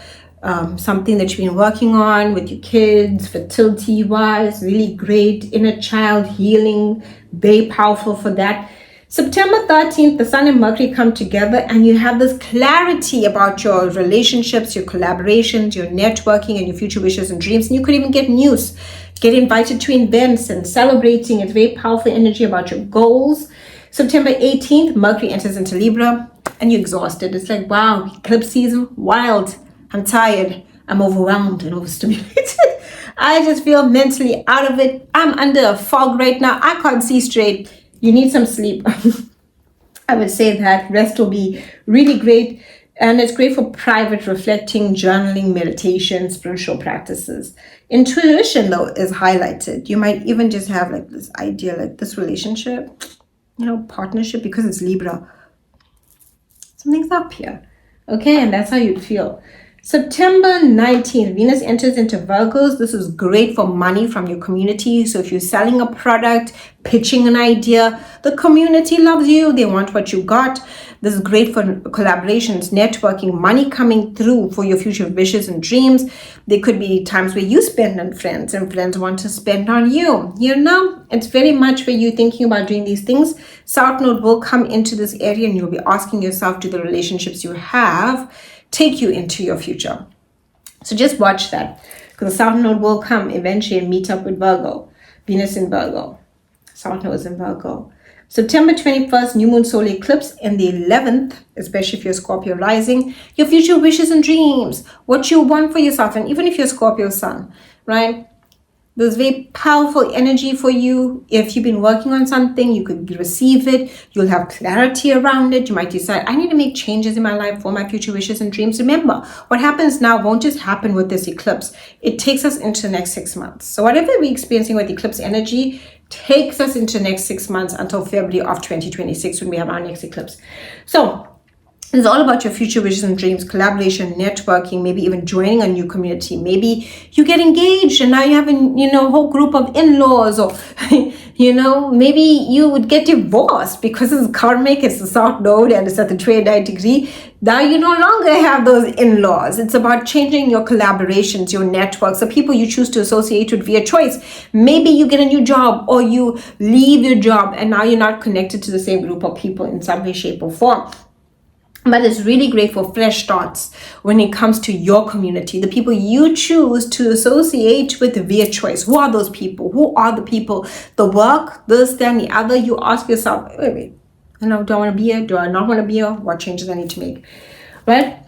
something that you've been working on with your kids, fertility wise, really great. Inner child healing, very powerful for that. September 13th, the Sun and Mercury come together, and you have this clarity about your relationships, your collaborations, your networking, and your future wishes and dreams. And you could even get news, get invited to events and celebrating. It's very powerful energy about your goals. September 18th, Mercury enters into Libra, and you're exhausted. It's like, wow, eclipse season, wild. I'm tired. I'm overwhelmed and overstimulated. I just feel mentally out of it. I'm under a fog right now. I can't see straight. You need some sleep. I would say that rest will be really great. And it's great for private reflecting, journaling, meditation, spiritual practices. Intuition, though, is highlighted. You might even just have this idea, this relationship, partnership, because it's Libra. Something's up here. Okay, and that's how you'd feel. September 19th, Venus enters into Virgos. This is great for money from your community. So if you're selling a product, pitching an idea, the community loves you. They want what you got. This is great for collaborations, networking, money coming through for your future wishes and dreams. There could be times where you spend on friends and friends want to spend on you. It's very much where you're thinking about doing these things. South Node will come into this area, and you'll be asking yourself, do the relationships you have take you into your future? So just watch that, because the South Node will come eventually and meet up with Virgo, Venus in Virgo. South Node is in Virgo. September 21st, new moon solar eclipse, and the 11th, especially if you're Scorpio rising, your future wishes and dreams, what you want for yourself, and even if you're Scorpio sun, right? There's very powerful energy for you. If you've been working on something, you could receive it. You'll have clarity around it. You might decide, I need to make changes in my life for my future wishes and dreams. Remember, what happens now won't just happen with this eclipse. It takes us into the next 6 months. So whatever we're experiencing with eclipse energy takes us into the next 6 months until February of 2026 when we have our next eclipse. So it's all about your future wishes and dreams, collaboration, networking, maybe even joining a new community. Maybe you get engaged and now you have a whole group of in-laws, or maybe you would get divorced because it's karmic, it's the South Node and it's at the 29th degree. Now you no longer have those in-laws. It's about changing your collaborations, your networks, the people you choose to associate with via choice. Maybe you get a new job or you leave your job and now you're not connected to the same group of people in some way, shape or form. But it's really great for fresh starts when it comes to your community, the people you choose to associate with via choice. Who are those people? Who are the people? The work, this, then the other. You ask yourself, wait, do I want to be here? Do I not want to be here? What changes I need to make? Right?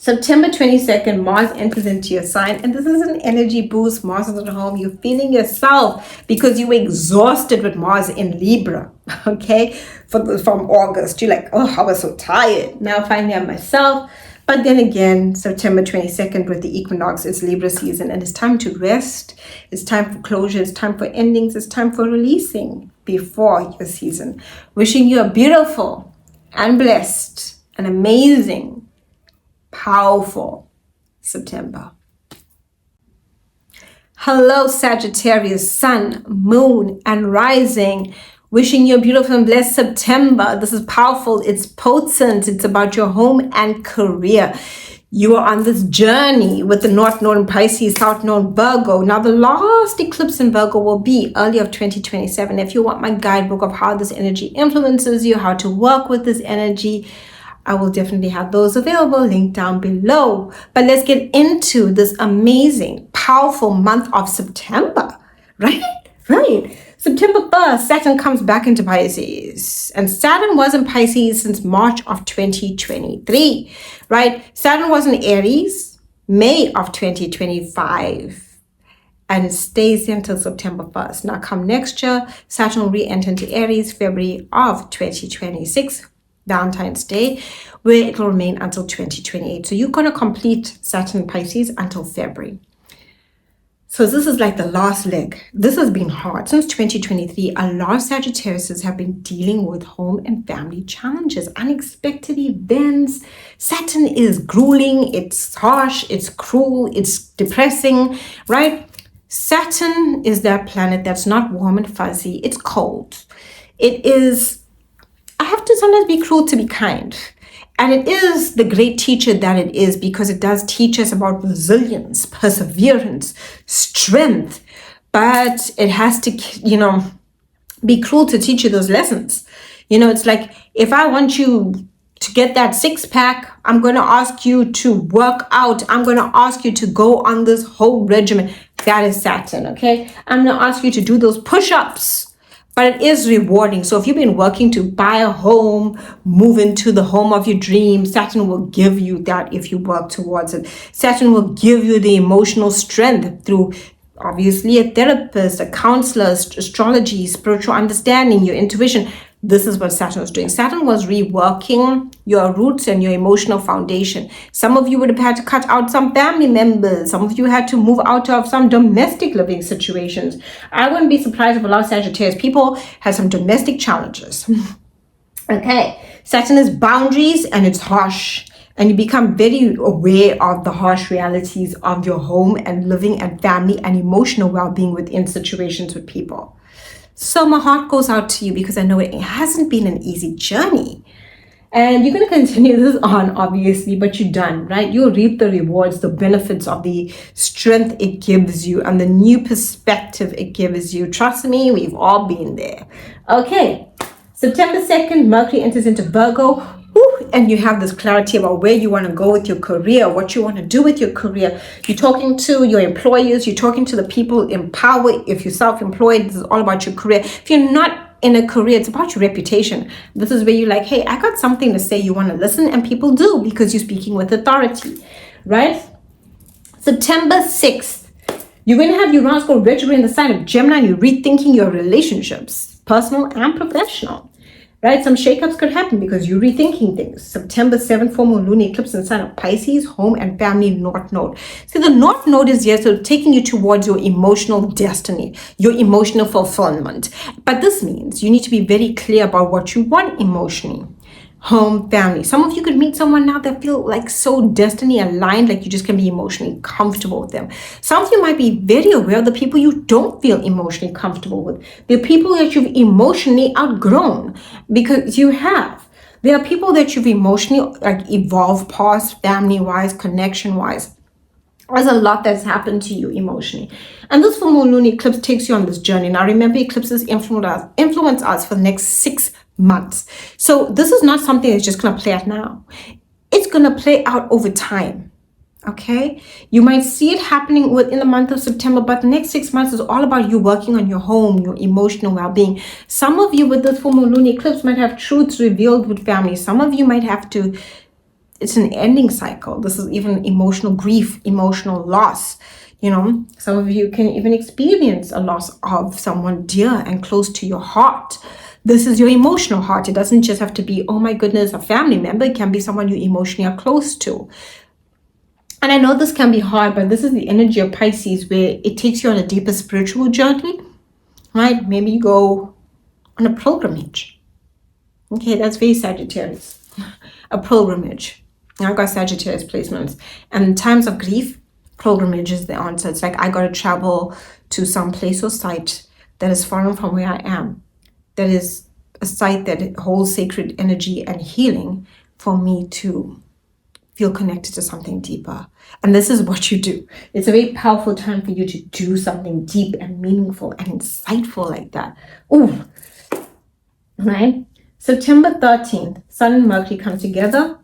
September 22nd, Mars enters into your sign, and this is an energy boost. Mars is at home. You're feeling yourself because you were exhausted with Mars in Libra, okay? From August, you're like, oh, I was so tired. Now finally I'm myself. But then again, September 22nd with the equinox, it's Libra season, and it's time to rest. It's time for closure. It's time for endings. It's time for releasing before your season. Wishing you a beautiful and blessed and amazing, powerful September. Hello, Sagittarius, sun, moon, and rising. Wishing you a beautiful and blessed September. This is powerful. It's potent. It's about your home and career. You are on this journey with the North Node in Pisces, South Node Virgo. Now, the last eclipse in Virgo will be early of 2027. If you want my guidebook of how this energy influences you, how to work with this energy, I will definitely have those available, linked down below. But let's get into this amazing, powerful month of September, right? September 1st, Saturn comes back into Pisces. And Saturn was in Pisces since March of 2023, right? Saturn was in Aries, May of 2025. And it stays there until September 1st. Now come next year, Saturn will re-enter into Aries, February of 2026. Valentine's Day, where it will remain until 2028. So you're going to complete Saturn Pisces until February. So this is like the last leg. This has been hard. Since 2023, a lot of Sagittarius have been dealing with home and family challenges, unexpected events. Saturn is grueling, it's harsh, it's cruel, it's depressing, right? Saturn is that planet that's not warm and fuzzy. It's cold. It is, I have to sometimes be cruel to be kind. And it is the great teacher that it is, because it does teach us about resilience, perseverance, strength. But it has to, be cruel to teach you those lessons. It's like, if I want you to get that six-pack, I'm going to ask you to work out. I'm going to ask you to go on this whole regimen. That is Saturn, okay? I'm going to ask you to do those push-ups. But it is rewarding. So if you've been working to buy a home, move into the home of your dreams, Saturn will give you that if you work towards it. Saturn will give you the emotional strength through, obviously, a therapist, a counselor, astrology, spiritual understanding, your intuition. This is what Saturn was doing. Saturn was reworking your roots and your emotional foundation. Some of you would have had to cut out some family members. Some of you had to move out of some domestic living situations. I wouldn't be surprised if a lot of Sagittarius people have some domestic challenges. Okay, Saturn is boundaries and it's harsh. And you become very aware of the harsh realities of your home and living and family and emotional well-being within situations with people. So my heart goes out to you because I know it hasn't been an easy journey. And you're going to continue this on, obviously, but you're done, right? You'll reap the rewards, the benefits of the strength it gives you and the new perspective it gives you. Trust me, we've all been there. Okay, September 2nd, Mercury enters into Virgo. And you have this clarity about where you want to go with your career, what you want to do with your career. You're talking to your employers, you're talking to the people in power. If you're self-employed, this is all about your career. If you're not in a career, it's about your reputation. This is where you're like, hey, I got something to say. You want to listen, and people do because you're speaking with authority, right? September 6th, you're going to have Uranus go retrograde in the sign of Gemini, and you're rethinking your relationships, personal and professional. right? Some shakeups could happen because you're rethinking things. September 7th, full moon, lunar eclipse in sign of Pisces, home and family north node. See, the north node is here, so taking you towards your emotional destiny, your emotional fulfillment. But this means you need to be very clear about what you want emotionally. Home, family. Some of you could meet someone now that feel like so destiny aligned, like you just can be emotionally comfortable with them. Some of you might be very aware of the people you don't feel emotionally comfortable with. They're people that you've emotionally outgrown, because you have. There are people that you've emotionally like evolved past, family-wise, connection-wise. There's a lot that's happened to you emotionally. And this full moon lunar eclipse takes you on this journey. Now remember, eclipses influence us for the next 6 months. So this is not something that's just going to play out now. It's going to play out over time. Okay? You might see it happening within the month of September, but the next 6 months is all about you working on your home, your emotional well-being. Some of you with this full moon lunar eclipse might have truths revealed with family. Some of you might have to, it's an ending cycle. This is even emotional grief, emotional loss. You know, some of you can even experience a loss of someone dear and close to your heart. This is your emotional heart. It doesn't just have to be, oh my goodness, a family member. It can be someone you emotionally are close to. And I know this can be hard, but this is the energy of Pisces, where it takes you on a deeper spiritual journey, right? Maybe you go on a pilgrimage. Okay, that's very Sagittarius. A pilgrimage. I got Sagittarius placements. And in times of grief, pilgrimage is the answer. It's like I got to travel to some place or site that is foreign from where I am. That is a site that holds sacred energy and healing for me to feel connected to something deeper. And this is what you do. It's a very powerful time for you to do something deep and meaningful and insightful like that. Ooh, right? September 13th, Sun and Mercury come together.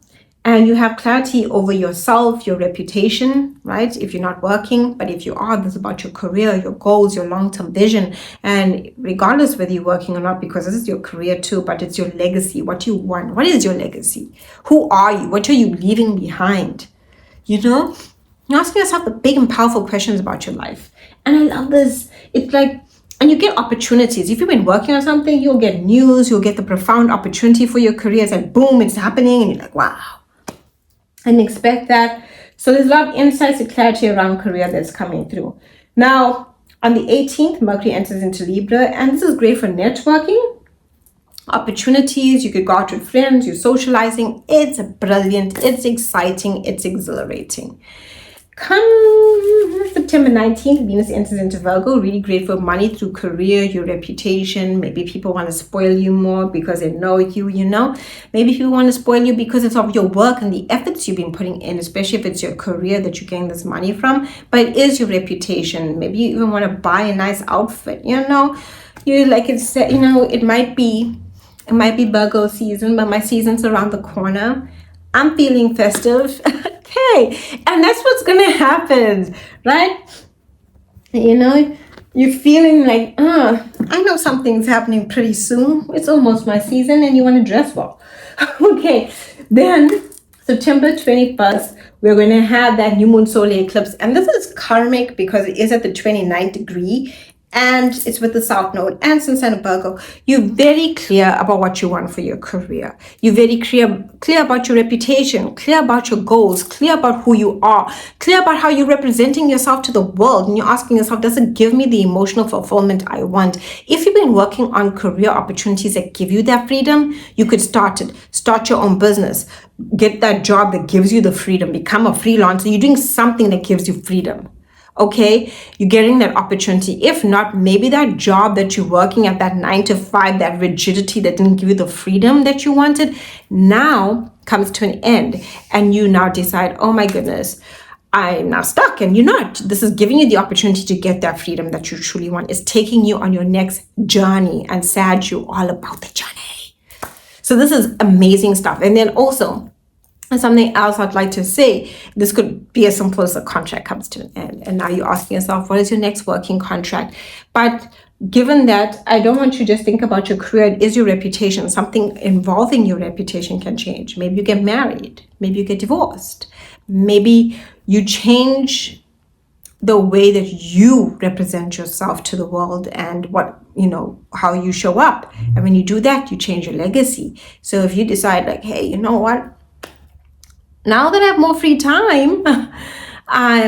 And you have clarity over yourself, your reputation, right? If you're not working, but if you are, this is about your career, your goals, your long-term vision. And regardless whether you're working or not, because this is your career too, but it's your legacy, what you want. What is your legacy? Who are you? What are you leaving behind? You know, you're asking yourself the big and powerful questions about your life. And I love this. It's like, and you get opportunities. If you've been working on something, you'll get news, you'll get the profound opportunity for your career. It's like, boom, it's happening. And you're like, wow. I didn't expect that. So there's a lot of insights and clarity around career that's coming through. Now, on the 18th, Mercury enters into Libra, and this is great for networking, opportunities. You could go out with friends, you're socializing. It's brilliant, it's exciting, it's exhilarating. Come September 19th, Venus enters into Virgo, really great for money through career, your reputation. Maybe people want to spoil you more because they know you, you know. Maybe people want to spoil you because it's of your work and the efforts you've been putting in, especially if it's your career that you're getting this money from. But it is your reputation. Maybe you even want to buy a nice outfit, you know. You like it's, you know, it might be Virgo season, but my season's around the corner. I'm feeling festive. Okay, and that's what's gonna happen, right? You know, you're feeling like, I know something's happening pretty soon. It's almost my season, and you want to dress well. Okay, then September 21st, we're going to have that new moon solar eclipse, and this is karmic because it is at the 29th degree. And it's with the South Node and Sun sign of Virgo. You're very clear about what you want for your career. You're very clear about your reputation, clear about your goals, clear about who you are, clear about how you're representing yourself to the world. And you're asking yourself, does it give me the emotional fulfillment I want? If you've been working on career opportunities that give you that freedom, you could start it. Start your own business. Get that job that gives you the freedom. Become a freelancer. You're doing something that gives you freedom. Okay, you're getting that opportunity. If not, maybe that job that you're working at, that 9 to 5, that rigidity that didn't give you the freedom that you wanted, now comes to an end. And you now decide, oh my goodness, I'm now stuck. And you're not. This is giving you the opportunity to get that freedom that you truly want. It's taking you on your next journey. And Sag, you're all about the journey. So this is amazing stuff. And then also, and something else I'd like to say, this could be as simple as a contract comes to an end. And now you're asking yourself, what is your next working contract? But given that, I don't want you to just think about your career, it is your reputation. Something involving your reputation can change. Maybe you get married. Maybe you get divorced. Maybe you change the way that you represent yourself to the world and what, how you show up. And when you do that, you change your legacy. So if you decide like, hey, you know what? Now that I have more free time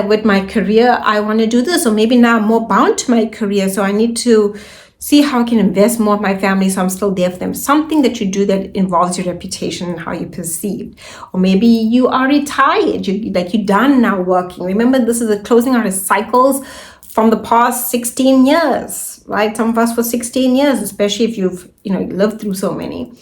with my career, I want to do this. Or maybe now I'm more bound to my career. So I need to see how I can invest more of my family so I'm still there for them. Something that you do that involves your reputation and how you're perceived. Or maybe you are retired, you're done now working. Remember, this is a closing out of cycles from the past 16 years, right? Some of us for 16 years, especially if you've lived through so many.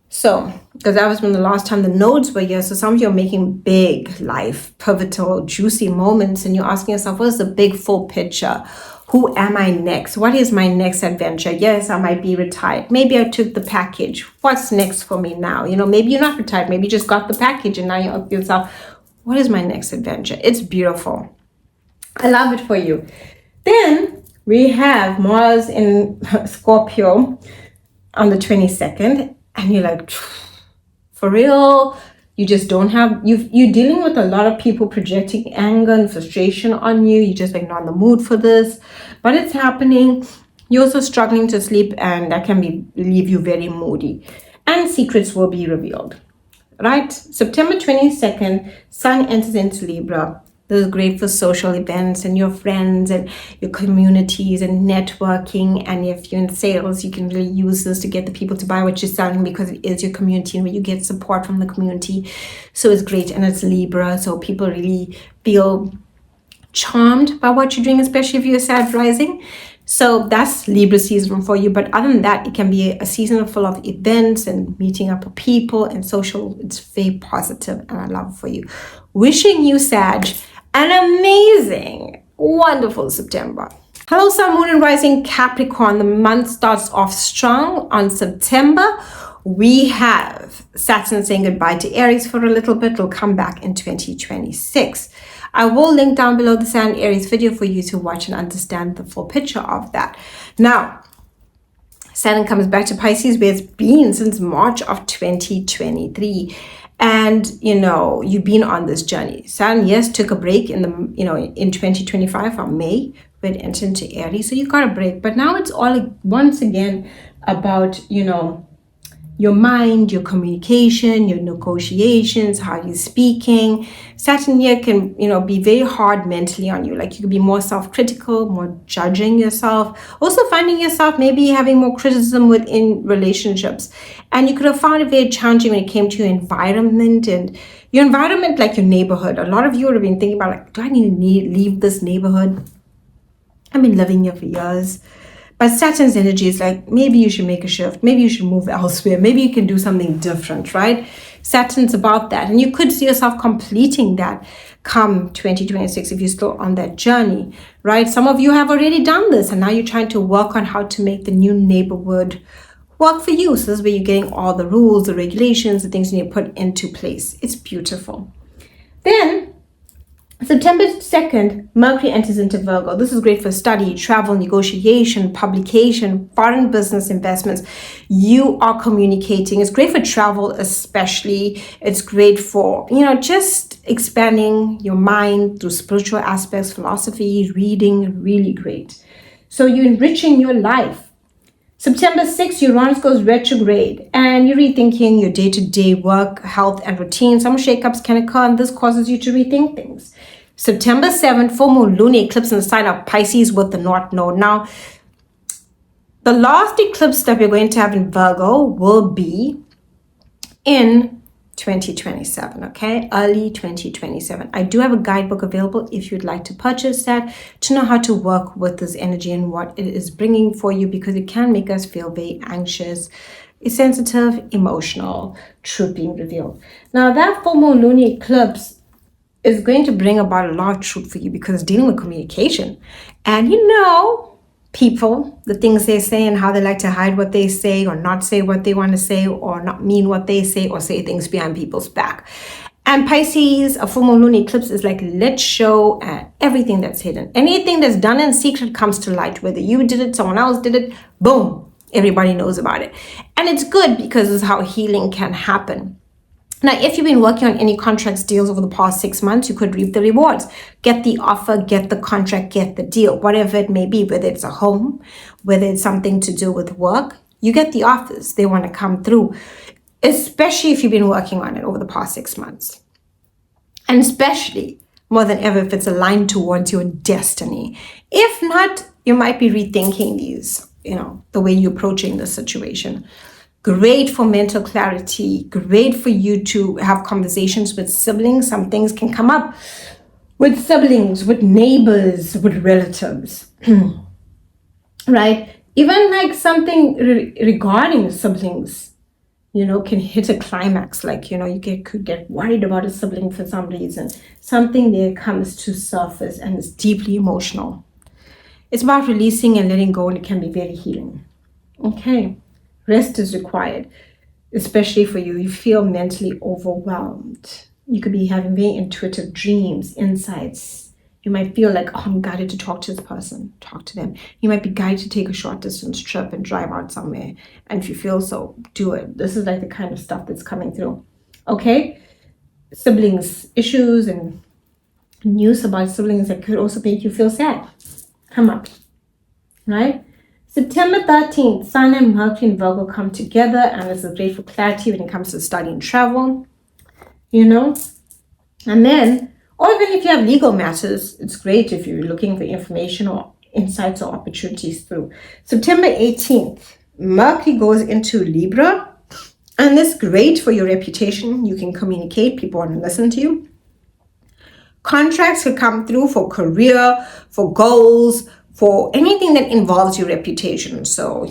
So, because that was when the last time the nodes were here. So some of you are making big life, pivotal, juicy moments, and you're asking yourself, what's the big full picture? Who am I next? What is my next adventure? Yes, I might be retired. Maybe I took the package. What's next for me now? Maybe you're not retired. Maybe you just got the package and now you ask yourself, what is my next adventure? It's beautiful. I love it for you. Then we have Mars in Scorpio on the 22nd. And you're like, for real? You just don't have, you're dealing with a lot of people projecting anger and frustration on you. You're just like not in the mood for this, but it's happening. You're also struggling to sleep, and that can leave you very moody. And secrets will be revealed, right? September 22nd, Sun enters into Libra. This is great for social events and your friends and your communities and networking. And if you're in sales, you can really use this to get the people to buy what you're selling, because it is your community and where you get support from the community. So it's great. And it's Libra. So people really feel charmed by what you're doing, especially if you're Sag rising. So that's Libra season for you. But other than that, it can be a season full of events and meeting up with people and social. It's very positive, and I love it for you. Wishing you, Sag, an amazing, wonderful September. Hello, Sun, Moon, and Rising Capricorn. The month starts off strong on September. We have Saturn saying goodbye to Aries for a little bit. It'll come back in 2026. I will link down below the Saturn Aries video for you to watch and understand the full picture of that. Now, Saturn comes back to Pisces, where it's been since March of 2023. And, you've been on this journey. Saturn, yes, took a break in 2025 from May, where it entered into Aries. So you got a break. But now it's all once again about, your mind, your communication, your negotiations, how you're speaking. Saturn here can, be very hard mentally on you. Like you could be more self-critical, more judging yourself. Also finding yourself maybe having more criticism within relationships. And you could have found it very challenging when it came to your environment and your environment, like your neighborhood. A lot of you would have been thinking about like, do I need to leave this neighborhood? I've been living here for years. But Saturn's energy is like, maybe you should make a shift. Maybe you should move elsewhere. Maybe you can do something different, right? Saturn's about that. And you could see yourself completing that come 2026 if you're still on that journey, right? Some of you have already done this, and now you're trying to work on how to make the new neighborhood work for you. So this is where you're getting all the rules, the regulations, the things you need to put into place. It's beautiful. Then September 2nd, Mercury enters into Virgo. This is great for study, travel, negotiation, publication, foreign business investments. You are communicating. It's great for travel, especially. It's great for, just expanding your mind through spiritual aspects, philosophy, reading, really great. So you're enriching your life. September 6th, Uranus goes retrograde, and you're rethinking your day-to-day work, health, and routine. Some shakeups can occur, and this causes you to rethink things. September 7th, full moon lunar eclipse in the sign of Pisces with the North Node. Now, the last eclipse that we're going to have in Virgo will be in 2027, okay? Early 2027. I do have a guidebook available if you'd like to purchase that to know how to work with this energy and what it is bringing for you, because it can make us feel very anxious, sensitive, emotional, truth being revealed. Now, that full moon lunar eclipse is going to bring about a lot of truth for you, because it's dealing with communication. And people, the things they say and how they like to hide what they say or not say what they want to say or not mean what they say or say things behind people's back. And Pisces, a full moon lunar eclipse is like, let's show everything that's hidden. Anything that's done in secret comes to light, whether you did it, someone else did it, boom, everybody knows about it. And it's good because it's how healing can happen. Now, if you've been working on any contracts deals over the past 6 months, you could reap the rewards. Get the offer, get the contract, get the deal, whatever it may be, whether it's a home, whether it's something to do with work, you get the offers. They want to come through, especially if you've been working on it over the past 6 months. And especially more than ever if it's aligned towards your destiny. If not, you might be rethinking these, the way you're approaching the situation. Great for mental clarity, great for you to have conversations with siblings. Some things can come up with siblings, with neighbors, with relatives, right? Even like something regarding siblings, can hit a climax. Like, could get worried about a sibling for some reason. Something there comes to surface and is deeply emotional. It's about releasing and letting go, and it can be very healing. Okay. Rest is required, especially for you. You feel mentally overwhelmed. You could be having very intuitive dreams, insights. You might feel like, I'm guided to talk to this person, talk to them. You might be guided to take a short distance trip and drive out somewhere. And if you feel so, do it. This is like the kind of stuff that's coming through. Okay? Siblings issues and news about siblings that could also make you feel sad come up, right? September 13th, Sun and Mercury and Virgo come together, and this is great for clarity when it comes to study and travel, And then, or even if you have legal matters, it's great if you're looking for information or insights or opportunities through. September 18th, Mercury goes into Libra, and this is great for your reputation. You can communicate, people want to listen to you. Contracts could come through for career, for goals, for anything that involves your reputation. So,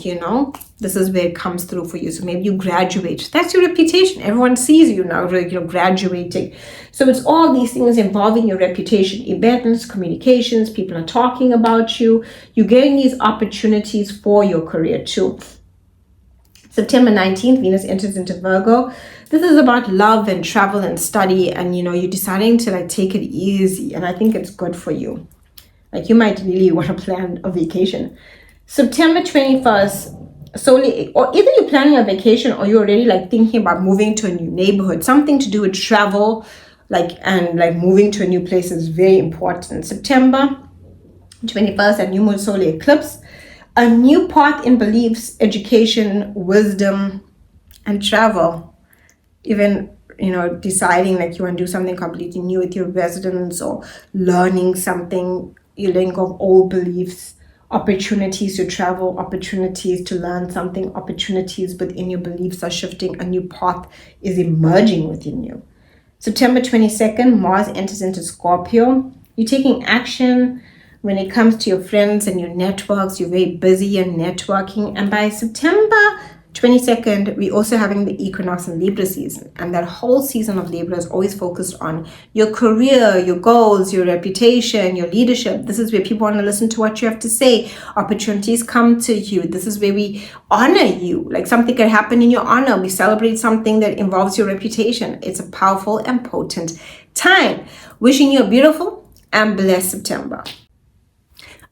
this is where it comes through for you. So maybe you graduate. That's your reputation. Everyone sees you now, graduating. So it's all these things involving your reputation, events, communications, people are talking about you. You're getting these opportunities for your career too. September 19th, Venus enters into Virgo. This is about love and travel and study, and you're deciding to take it easy, and I think it's good for you. Like, you might really want to plan a vacation. September 21st, solely, or either you're planning a vacation or you're already thinking about moving to a new neighborhood. Something to do with travel, and moving to a new place is very important. September 21st, a new moon solar eclipse. A new path in beliefs, education, wisdom, and travel. Even deciding you want to do something completely new with your residence or learning something. You link of old beliefs, opportunities to travel, opportunities to learn something, opportunities within your beliefs are shifting. A new path is emerging within you. September 22nd, Mars enters into Scorpio. You're taking action when it comes to your friends and your networks. You're very busy and networking. And by September 22nd, we're also having the equinox in Libra season. And that whole season of Libra is always focused on your career, your goals, your reputation, your leadership. This is where people want to listen to what you have to say. Opportunities come to you. This is where we honor you. Something could happen in your honor. We celebrate something that involves your reputation. It's a powerful and potent time. Wishing you a beautiful and blessed September.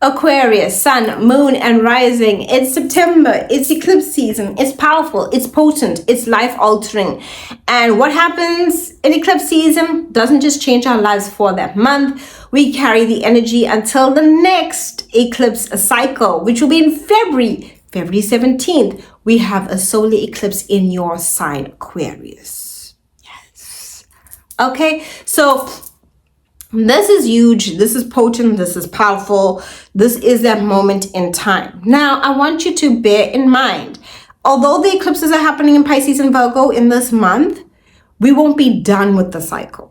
Aquarius, sun, moon, and rising. It's September. It's eclipse season. It's powerful. It's potent. It's life-altering. And what happens in eclipse season doesn't just change our lives for that month. We carry the energy until the next eclipse cycle, which will be in February 17th. We have a solar eclipse in your sign, Aquarius. Yes. Okay, so this is huge. This is potent. This is powerful. This is that moment in time. Now, I want you to bear in mind, although the eclipses are happening in Pisces and Virgo in this month, we won't be done with the cycle.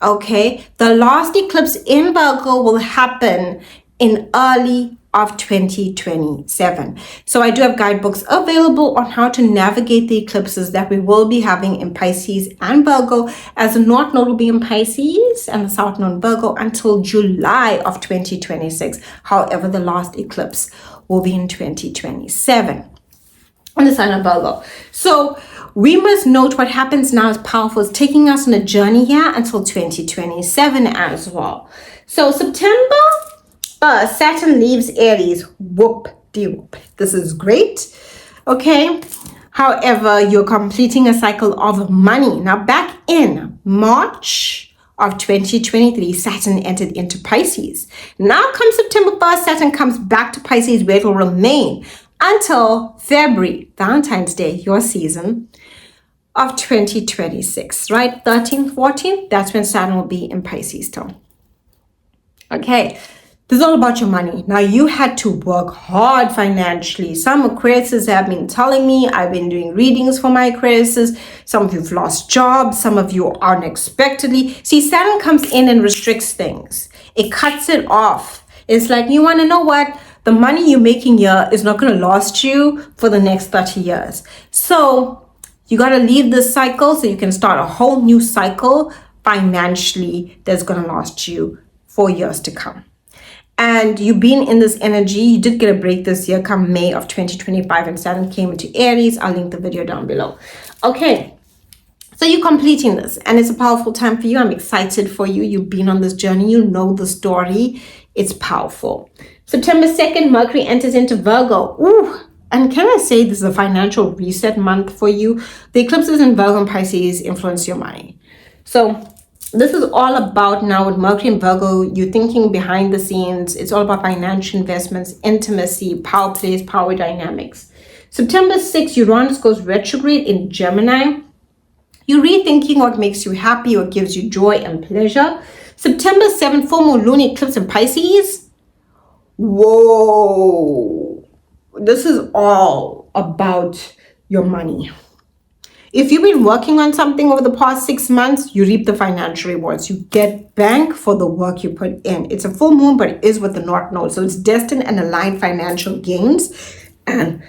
Okay? The last eclipse in Virgo will happen in early of 2027. So I do have guidebooks available on how to navigate the eclipses that we will be having in Pisces and Virgo, as the North Node will be in Pisces and the South Node in Virgo until July of 2026. However, the last eclipse will be in 2027 on the sign of Virgo. So we must note what happens now is powerful. It's taking us on a journey here until 2027 as well. So September, Saturn leaves Aries. Whoop-de-whoop. This is great. Okay. However, you're completing a cycle of money. Now, back in March of 2023, Saturn entered into Pisces. Now comes September 1st, Saturn comes back to Pisces, where it will remain until February, Valentine's Day, your season of 2026, right? 13th, 14th, that's when Saturn will be in Pisces still. Okay, this is all about your money. Now, you had to work hard financially. Some Aquariuses have been telling me, I've been doing readings for my Aquariuses. Some of you've lost jobs. Some of you unexpectedly. See, Saturn comes in and restricts things. It cuts it off. It's like, you want to know what? The money you're making here is not going to last you for the next 30 years. So you got to leave this cycle so you can start a whole new cycle financially that's going to last you for years to come. And you've been in this energy. You did get a break this year come May of 2025, and Saturn came into Aries. I'll link the video down below. Okay, so you're completing this, and it's a powerful time for you. I'm excited for you. You've been on this journey. You know the story. It's powerful. September 2nd, Mercury enters into Virgo. Ooh, and can I say this is a financial reset month for you? The eclipses in Virgo and Pisces influence your money. So this is all about now with Mercury and Virgo, you're thinking behind the scenes. It's all about financial investments, intimacy, power plays, power dynamics. September 6th, Uranus goes retrograde in Gemini. You're rethinking what makes you happy, what gives you joy and pleasure. September 7th, full moon lunar eclipse in Pisces. Whoa. This is all about your money. If you've been working on something over the past 6 months, you reap the financial rewards. You get bank for the work you put in. It's a full moon, but it is with the North Node. So it's destined and aligned financial gains. And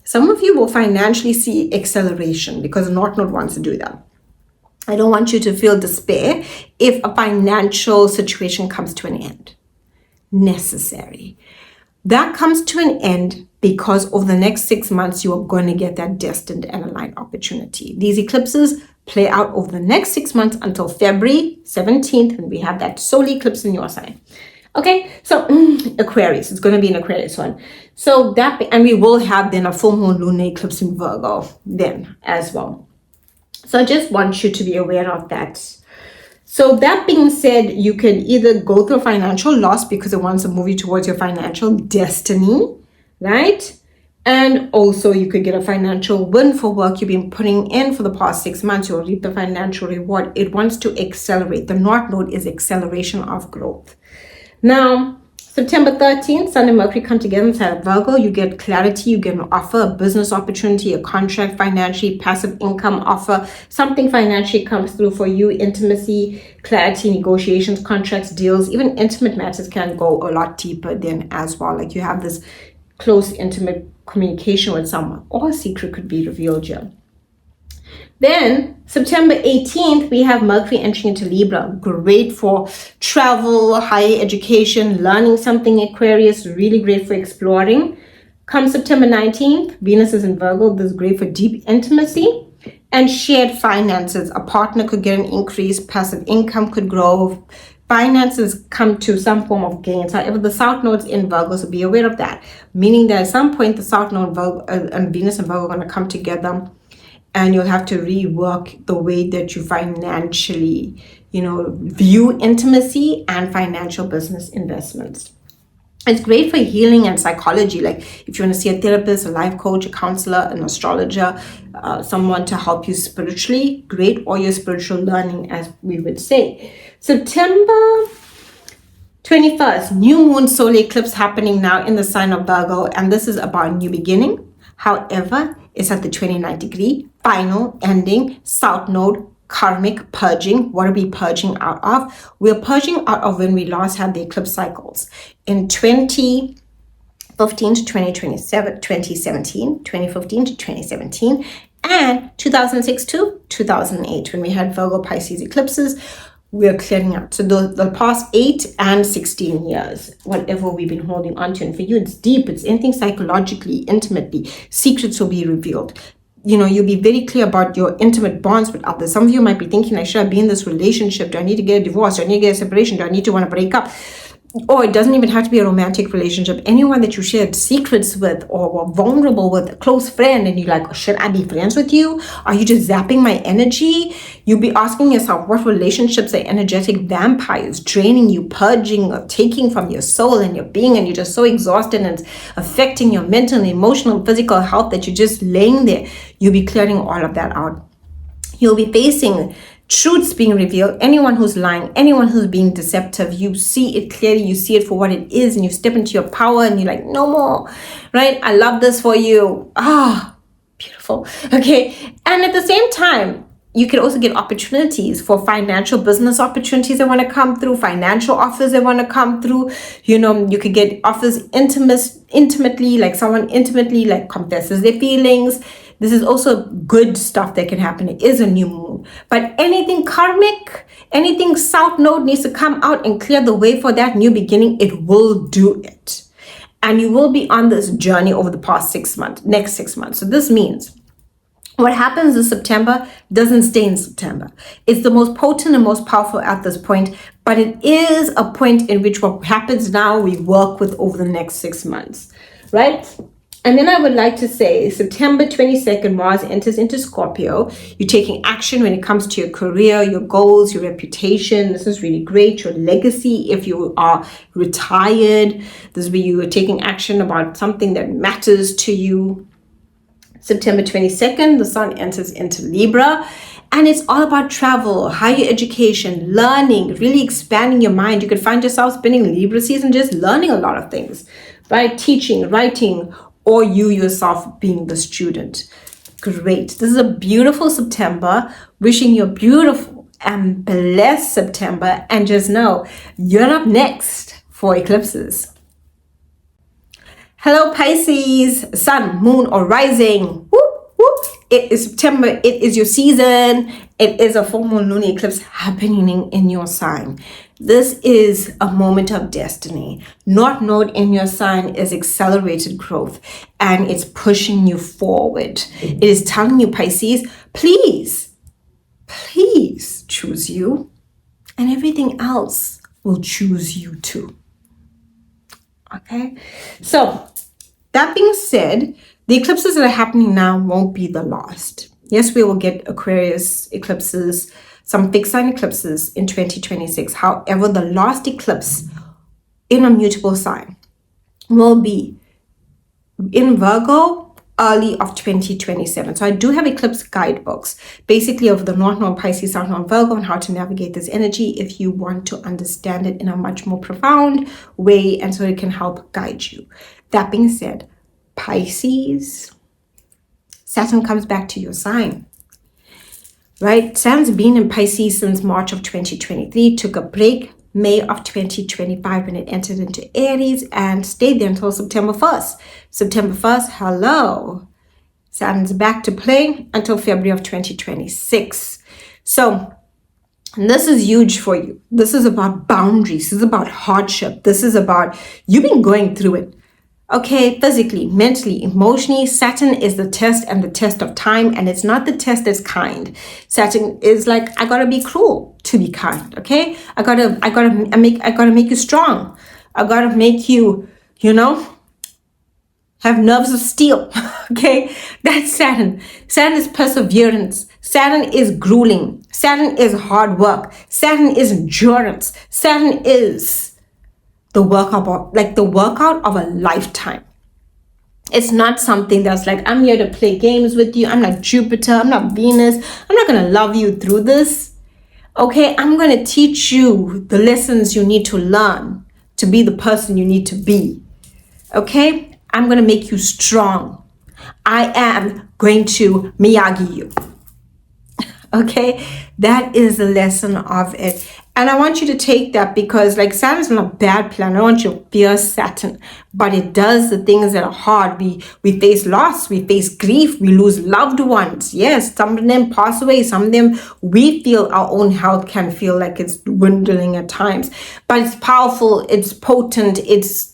some of you will financially see acceleration because the North Node wants to do that. I don't want you to feel despair if a financial situation comes to an end. Necessary. That comes to an end because over the next 6 months, you are going to get that destined and aligned opportunity. These eclipses play out over the next 6 months until February 17th, and we have that solar eclipse in your sign. Okay, so Aquarius, it's going to be an Aquarius one. So that, and we will have then a full moon lunar eclipse in Virgo then as well. So I just want you to be aware of that. So that being said, you can either go through a financial loss because it wants to move you towards your financial destiny, right? And also you could get a financial win for work you've been putting in for the past 6 months. You'll reap the financial reward. It wants to accelerate. The North Node is acceleration of growth. Now, September 13th, Sun and Mercury come together inside of Virgo. You get clarity, you get an offer, a business opportunity, a contract, financially, passive income offer. Something financially comes through for you, intimacy, clarity, negotiations, contracts, deals. Even intimate matters can go a lot deeper then as well. Like you have this close, intimate communication with someone, or a secret could be revealed here. Then September 18th, we have Mercury entering into Libra. Great for travel, higher education, learning something, Aquarius, really great for exploring. Come September 19th, Venus is in Virgo. This is great for deep intimacy and shared finances. A partner could get an increase, passive income could grow, finances come to some form of gains. However, the South Node's in Virgo, so be aware of that. Meaning that at some point, the South Node and Venus and Virgo are going to come together, and you'll have to rework the way that you financially, view intimacy and financial business investments. It's great for healing and psychology. Like if you want to see a therapist, a life coach, a counselor, an astrologer, someone to help you spiritually, great, or your spiritual learning, as we would say. September 21st, new moon solar eclipse happening now in the sign of Virgo, and this is about a new beginning. However, it's at the 29th degree, final, ending, South Node, karmic purging. What are we purging out of? We're purging out of when we last had the eclipse cycles in 2015 to 2017, 2015 to 2017, and 2006 to 2008 when we had Virgo Pisces eclipses. We're clearing out. So the past 8 and 16 years, whatever we've been holding on to. And for you, it's deep. It's anything psychologically, intimately. Secrets will be revealed. You'll be very clear about your intimate bonds with others. Some of you might be thinking, should I be in this relationship? Do I need to get a divorce? Do I need to get a separation? Do I need to want to break up? or it doesn't even have to be a romantic relationship, anyone that you shared secrets with or were vulnerable with, a close friend, and you're like, should I be friends with you? Are you just zapping my energy? You'll be asking yourself, what relationships are energetic vampires draining you, purging or taking from your soul and your being, and you're just so exhausted and it's affecting your mental, emotional, physical health that you're just laying there. You'll be clearing all of that out. You'll be facing truths being revealed. Anyone who's lying, anyone who's being deceptive, you see it clearly, you see it for what it is, and you step into your power and you're like, no more, right? I love this for you. Beautiful. Okay. And at the same time, you can also get opportunities for financial business opportunities that want to come through, financial offers that want to come through. You could get offers intimately, like someone intimately like confesses their feelings. This is also good stuff that can happen. It is a new moon. But anything karmic, anything South Node needs to come out and clear the way for that new beginning, it will do it. And you will be on this journey over the next 6 months. So this means what happens in September doesn't stay in September. It's the most potent and most powerful at this point, but it is a point in which what happens now we work with over the next 6 months, right? And then I would like to say September 22nd, Mars enters into Scorpio. You're taking action when it comes to your career, your goals, your reputation. This is really great. Your legacy, if you are retired, this is where you are taking action about something that matters to you. September 22nd, the sun enters into Libra. And it's all about travel, higher education, learning, really expanding your mind. You could find yourself spending Libra season just learning a lot of things, right? Teaching, writing, or you yourself being the student. Great. This is a beautiful September. Wishing you a beautiful and blessed September. And just know, you're up next for eclipses. Hello, Pisces, sun, moon, or rising. Whoop, whoop. It is September. It is your season. It is a full moon lunar eclipse happening in your sign. This is a moment of destiny. North Node in your sign is accelerated growth, and it's pushing you forward. It is telling you, Pisces, please choose you, and everything else will choose you too. Okay, so that being said, the eclipses that are happening now won't be the last. Yes, we will get Aquarius eclipses, some fixed sign eclipses in 2026. However, the last eclipse in a mutable sign will be in Virgo early of 2027. So I do have eclipse guidebooks, basically of the North Node, Pisces, South Node, Virgo, and how to navigate this energy if you want to understand it in a much more profound way, and so it can help guide you. That being said, Pisces, Saturn comes back to your sign, right? Saturn's been in Pisces since March of 2023, took a break May of 2025 when it entered into Aries and stayed there until September 1st. September 1st, hello. Saturn's back to play until February of 2026. So this is huge for you. This is about boundaries. This is about hardship. This is about you've been going through it. Okay, physically, mentally, emotionally, Saturn is the test and the test of time, and it's not the test that's kind. Saturn is like, I gotta be cruel to be kind. Okay, I gotta make you strong. I gotta make you, have nerves of steel. Okay, that's Saturn. Saturn is perseverance. Saturn is grueling. Saturn is hard work. Saturn is endurance. Saturn is the workout of a lifetime. It's not something that's like, I'm here to play games with you. I'm not Jupiter. I'm not Venus. I'm not going to love you through this. Okay, I'm going to teach you the lessons you need to learn to be the person you need to be. Okay, I'm going to make you strong. I am going to Miyagi you. Okay, that is the lesson of it. And I want you to take that because like Saturn's not a bad planet. I don't want you to fear Saturn, but it does the things that are hard. We face loss, we face grief, we lose loved ones. Yes, some of them pass away. Some of them we feel our own health can feel like it's dwindling at times. But it's powerful, it's potent, it's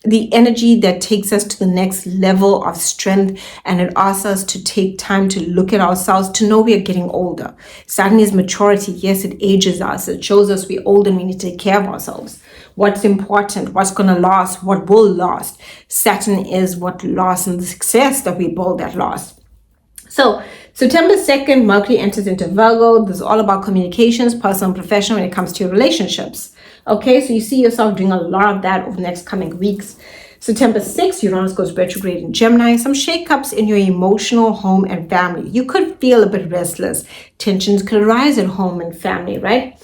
the energy that takes us to the next level of strength, and it asks us to take time to look at ourselves, to know we are getting older. Saturn is maturity. Yes, it ages us. It shows us we're old and we need to take care of ourselves. what's important, what's going to last, what will last. Saturn is what lasts and the success that we build that lasts. So September 2nd, Mercury enters into Virgo. This is all about communications, personal and professional, when it comes to your relationships. Okay, so you see yourself doing a lot of that over the next coming weeks. September 6th, Uranus goes retrograde in Gemini. Some shakeups in your emotional home and family. You could feel a bit restless. Tensions could arise at home and family, right?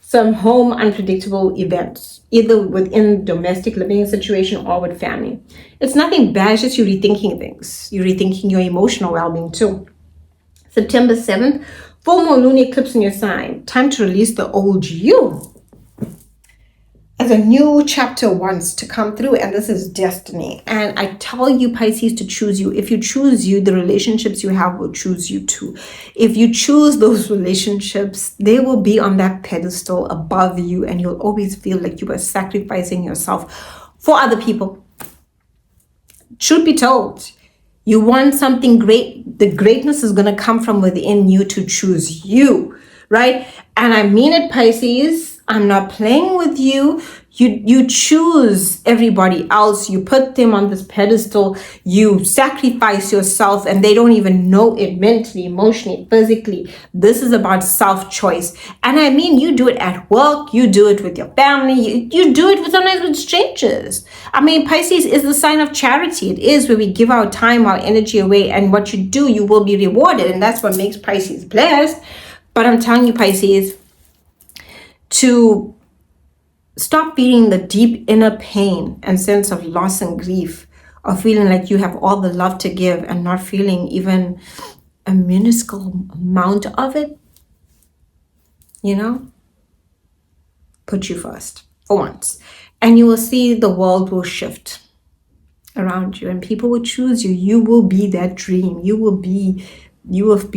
Some home unpredictable events, either within domestic living situation or with family. It's nothing bad, it's just you rethinking things. You're rethinking your emotional well-being too. September 7th, full moon lunar eclipse in your sign. Time to release the old you. As a new chapter wants to come through, and this is destiny. And I tell you, Pisces, to choose you. If you choose you, the relationships you have will choose you too. If you choose those relationships, they will be on that pedestal above you, and you'll always feel like you are sacrificing yourself for other people. Truth be told, you want something great. The greatness is going to come from within you to choose you, right? And I mean it, Pisces. I'm not playing with you. You choose everybody else. You put them on this pedestal. You sacrifice yourself, and they don't even know it mentally, emotionally, physically. This is about self-choice. And I mean, you do it at work. You do it with your family. You do it sometimes with strangers. I mean, Pisces is the sign of charity. It is where we give our time, our energy away. And what you do, you will be rewarded. And that's what makes Pisces blessed. But I'm telling you, Pisces, to stop feeling the deep inner pain and sense of loss and grief, of feeling like you have all the love to give and not feeling even a minuscule amount of it, put you first for once. And you will see the world will shift around you and people will choose you. You will be that dream. You will be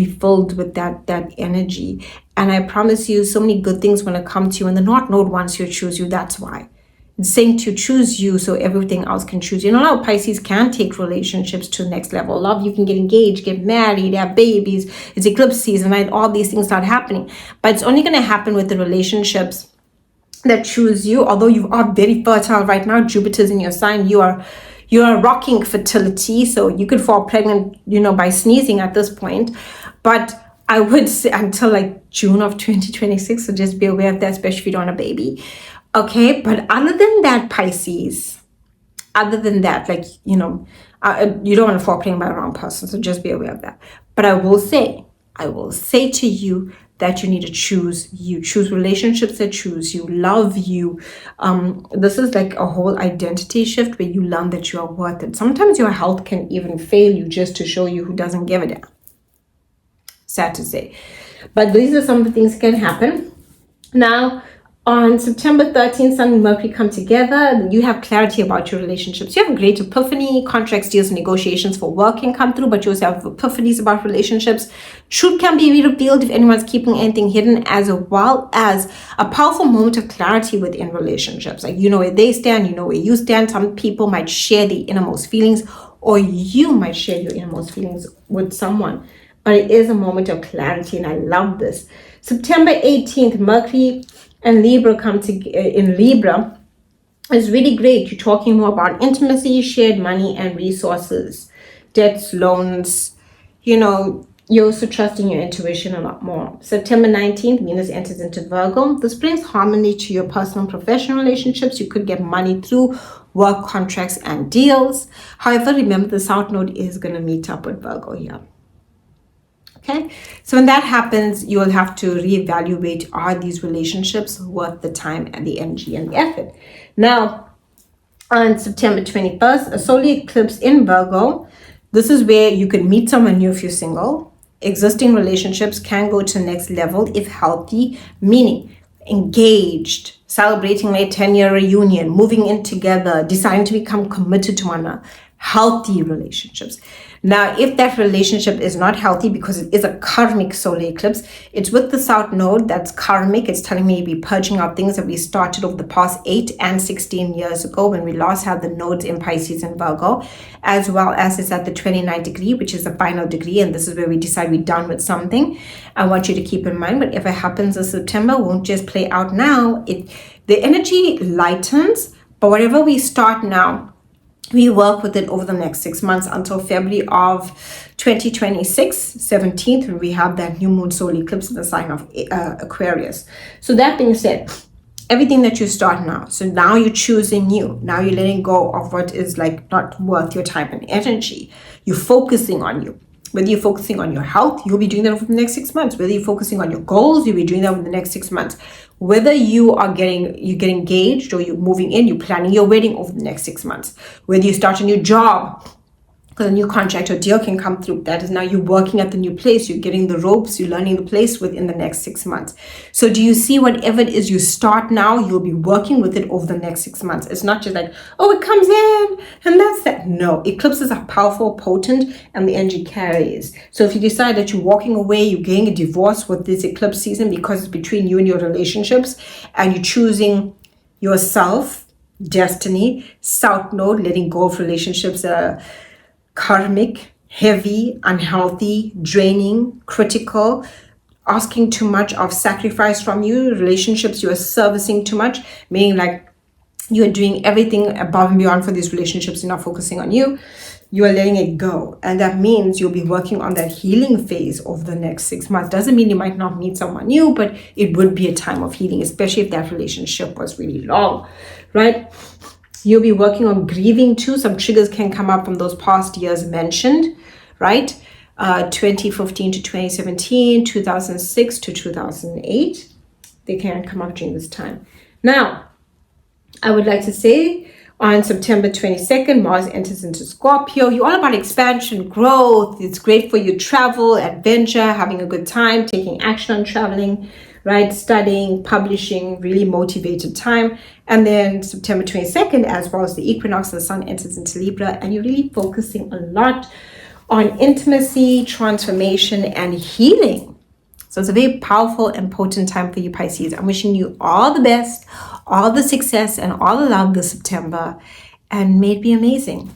filled with that energy. And I promise you, so many good things when it comes to you. And the North Node wants you to choose you. That's why. It's saying to choose you so everything else can choose you. How Pisces can take relationships to the next level. Love, you can get engaged, get married, have babies. It's eclipse season, right? All these things start happening. But it's only going to happen with the relationships that choose you. Although you are very fertile right now, Jupiter's in your sign. You are rocking fertility, so you could fall pregnant, by sneezing at this point. But I would say until like June of 2026, so just be aware of that, especially if you don't want a baby. Okay, but other than that, Pisces, you don't want to fall pregnant by the wrong person, so just be aware of that. But I will say to you that you need to choose you. Choose relationships that choose you, love you. This is like a whole identity shift where you learn that you are worth it. Sometimes your health can even fail you just to show you who doesn't give a damn. Sad to say. But these are some of the things that can happen. Now, on September 13th, Sun and Mercury come together. You have clarity about your relationships. You have a great epiphany. Contracts, deals, and negotiations for work can come through, but you also have epiphanies about relationships. Truth can be revealed if anyone's keeping anything hidden, as well as a powerful moment of clarity within relationships. Like, you know where they stand, you know where you stand. Some people might share the innermost feelings, or you might share your innermost feelings with someone. But it is a moment of clarity, and I love this. September 18th, Mercury and Libra come in Libra. It's really great. You're talking more about intimacy, shared money and resources, debts, loans. You're also trusting your intuition a lot more. September 19th, Venus enters into Virgo. This brings harmony to your personal and professional relationships. You could get money through work contracts and deals. However, remember the South Node is going to meet up with Virgo here. Okay, so when that happens, you will have to reevaluate, are these relationships worth the time and the energy and the effort? Now, on September 21st, a solar eclipse in Virgo. This is where you can meet someone new if you're single. Existing relationships can go to the next level if healthy, meaning engaged, celebrating a 10-year reunion, moving in together, deciding to become committed to one another. Healthy relationships. Now, if that relationship is not healthy because it is a karmic solar eclipse, it's with the South Node that's karmic. It's telling me to be purging out things that we started over the past 8 and 16 years ago when we last had the nodes in Pisces and Virgo, as well as it's at the 29th degree, which is the final degree. And this is where we decide we're done with something. I want you to keep in mind, whatever happens in September won't just play out now. The energy lightens, but whatever we start now, we work with it over the next 6 months until February of 2026, 17th, when we have that new moon solar eclipse in the sign of Aquarius. So that being said, everything that you start now, so now you're choosing new. Now you're letting go of what is like not worth your time and energy. You're focusing on you. Whether you're focusing on your health, you'll be doing that over the next 6 months. Whether you're focusing on your goals, you'll be doing that over the next 6 months. Whether you get engaged or you're moving in, you're planning your wedding over the next 6 months. Whether you start a new job, because a new contract or deal can come through. That is now you're working at the new place. You're getting the ropes. You're learning the place within the next 6 months. So do you see whatever it is you start now, you'll be working with it over the next 6 months. It's not just like, oh, it comes in and that's that. No, eclipses are powerful, potent, and the energy carries. So if you decide that you're walking away, you're getting a divorce with this eclipse season because it's between you and your relationships, and you're choosing yourself, destiny, South Node, letting go of relationships that are karmic, heavy, unhealthy, draining, critical, asking too much of sacrifice from you, relationships you are servicing too much, meaning like you're doing everything above and beyond for these relationships, you're not focusing on you, you are letting it go. And that means you'll be working on that healing phase over the next 6 months. Doesn't mean you might not meet someone new, but it would be a time of healing, especially if that relationship was really long, right? You'll be working on grieving too. Some triggers can come up from those past years mentioned, right? 2015 to 2017, 2006 to 2008. They can come up during this time. Now, I would like to say on September 22nd, Mars enters into Scorpio. You're all about expansion, growth. It's great for you travel, adventure, having a good time, taking action on traveling, right? Studying, publishing, really motivated time. And then September 22nd, as well as the equinox, the sun enters into Libra, and you're really focusing a lot on intimacy, transformation, and healing. So it's a very powerful and potent time for you, Pisces. I'm wishing you all the best, all the success, and all the love this September, and may it be amazing.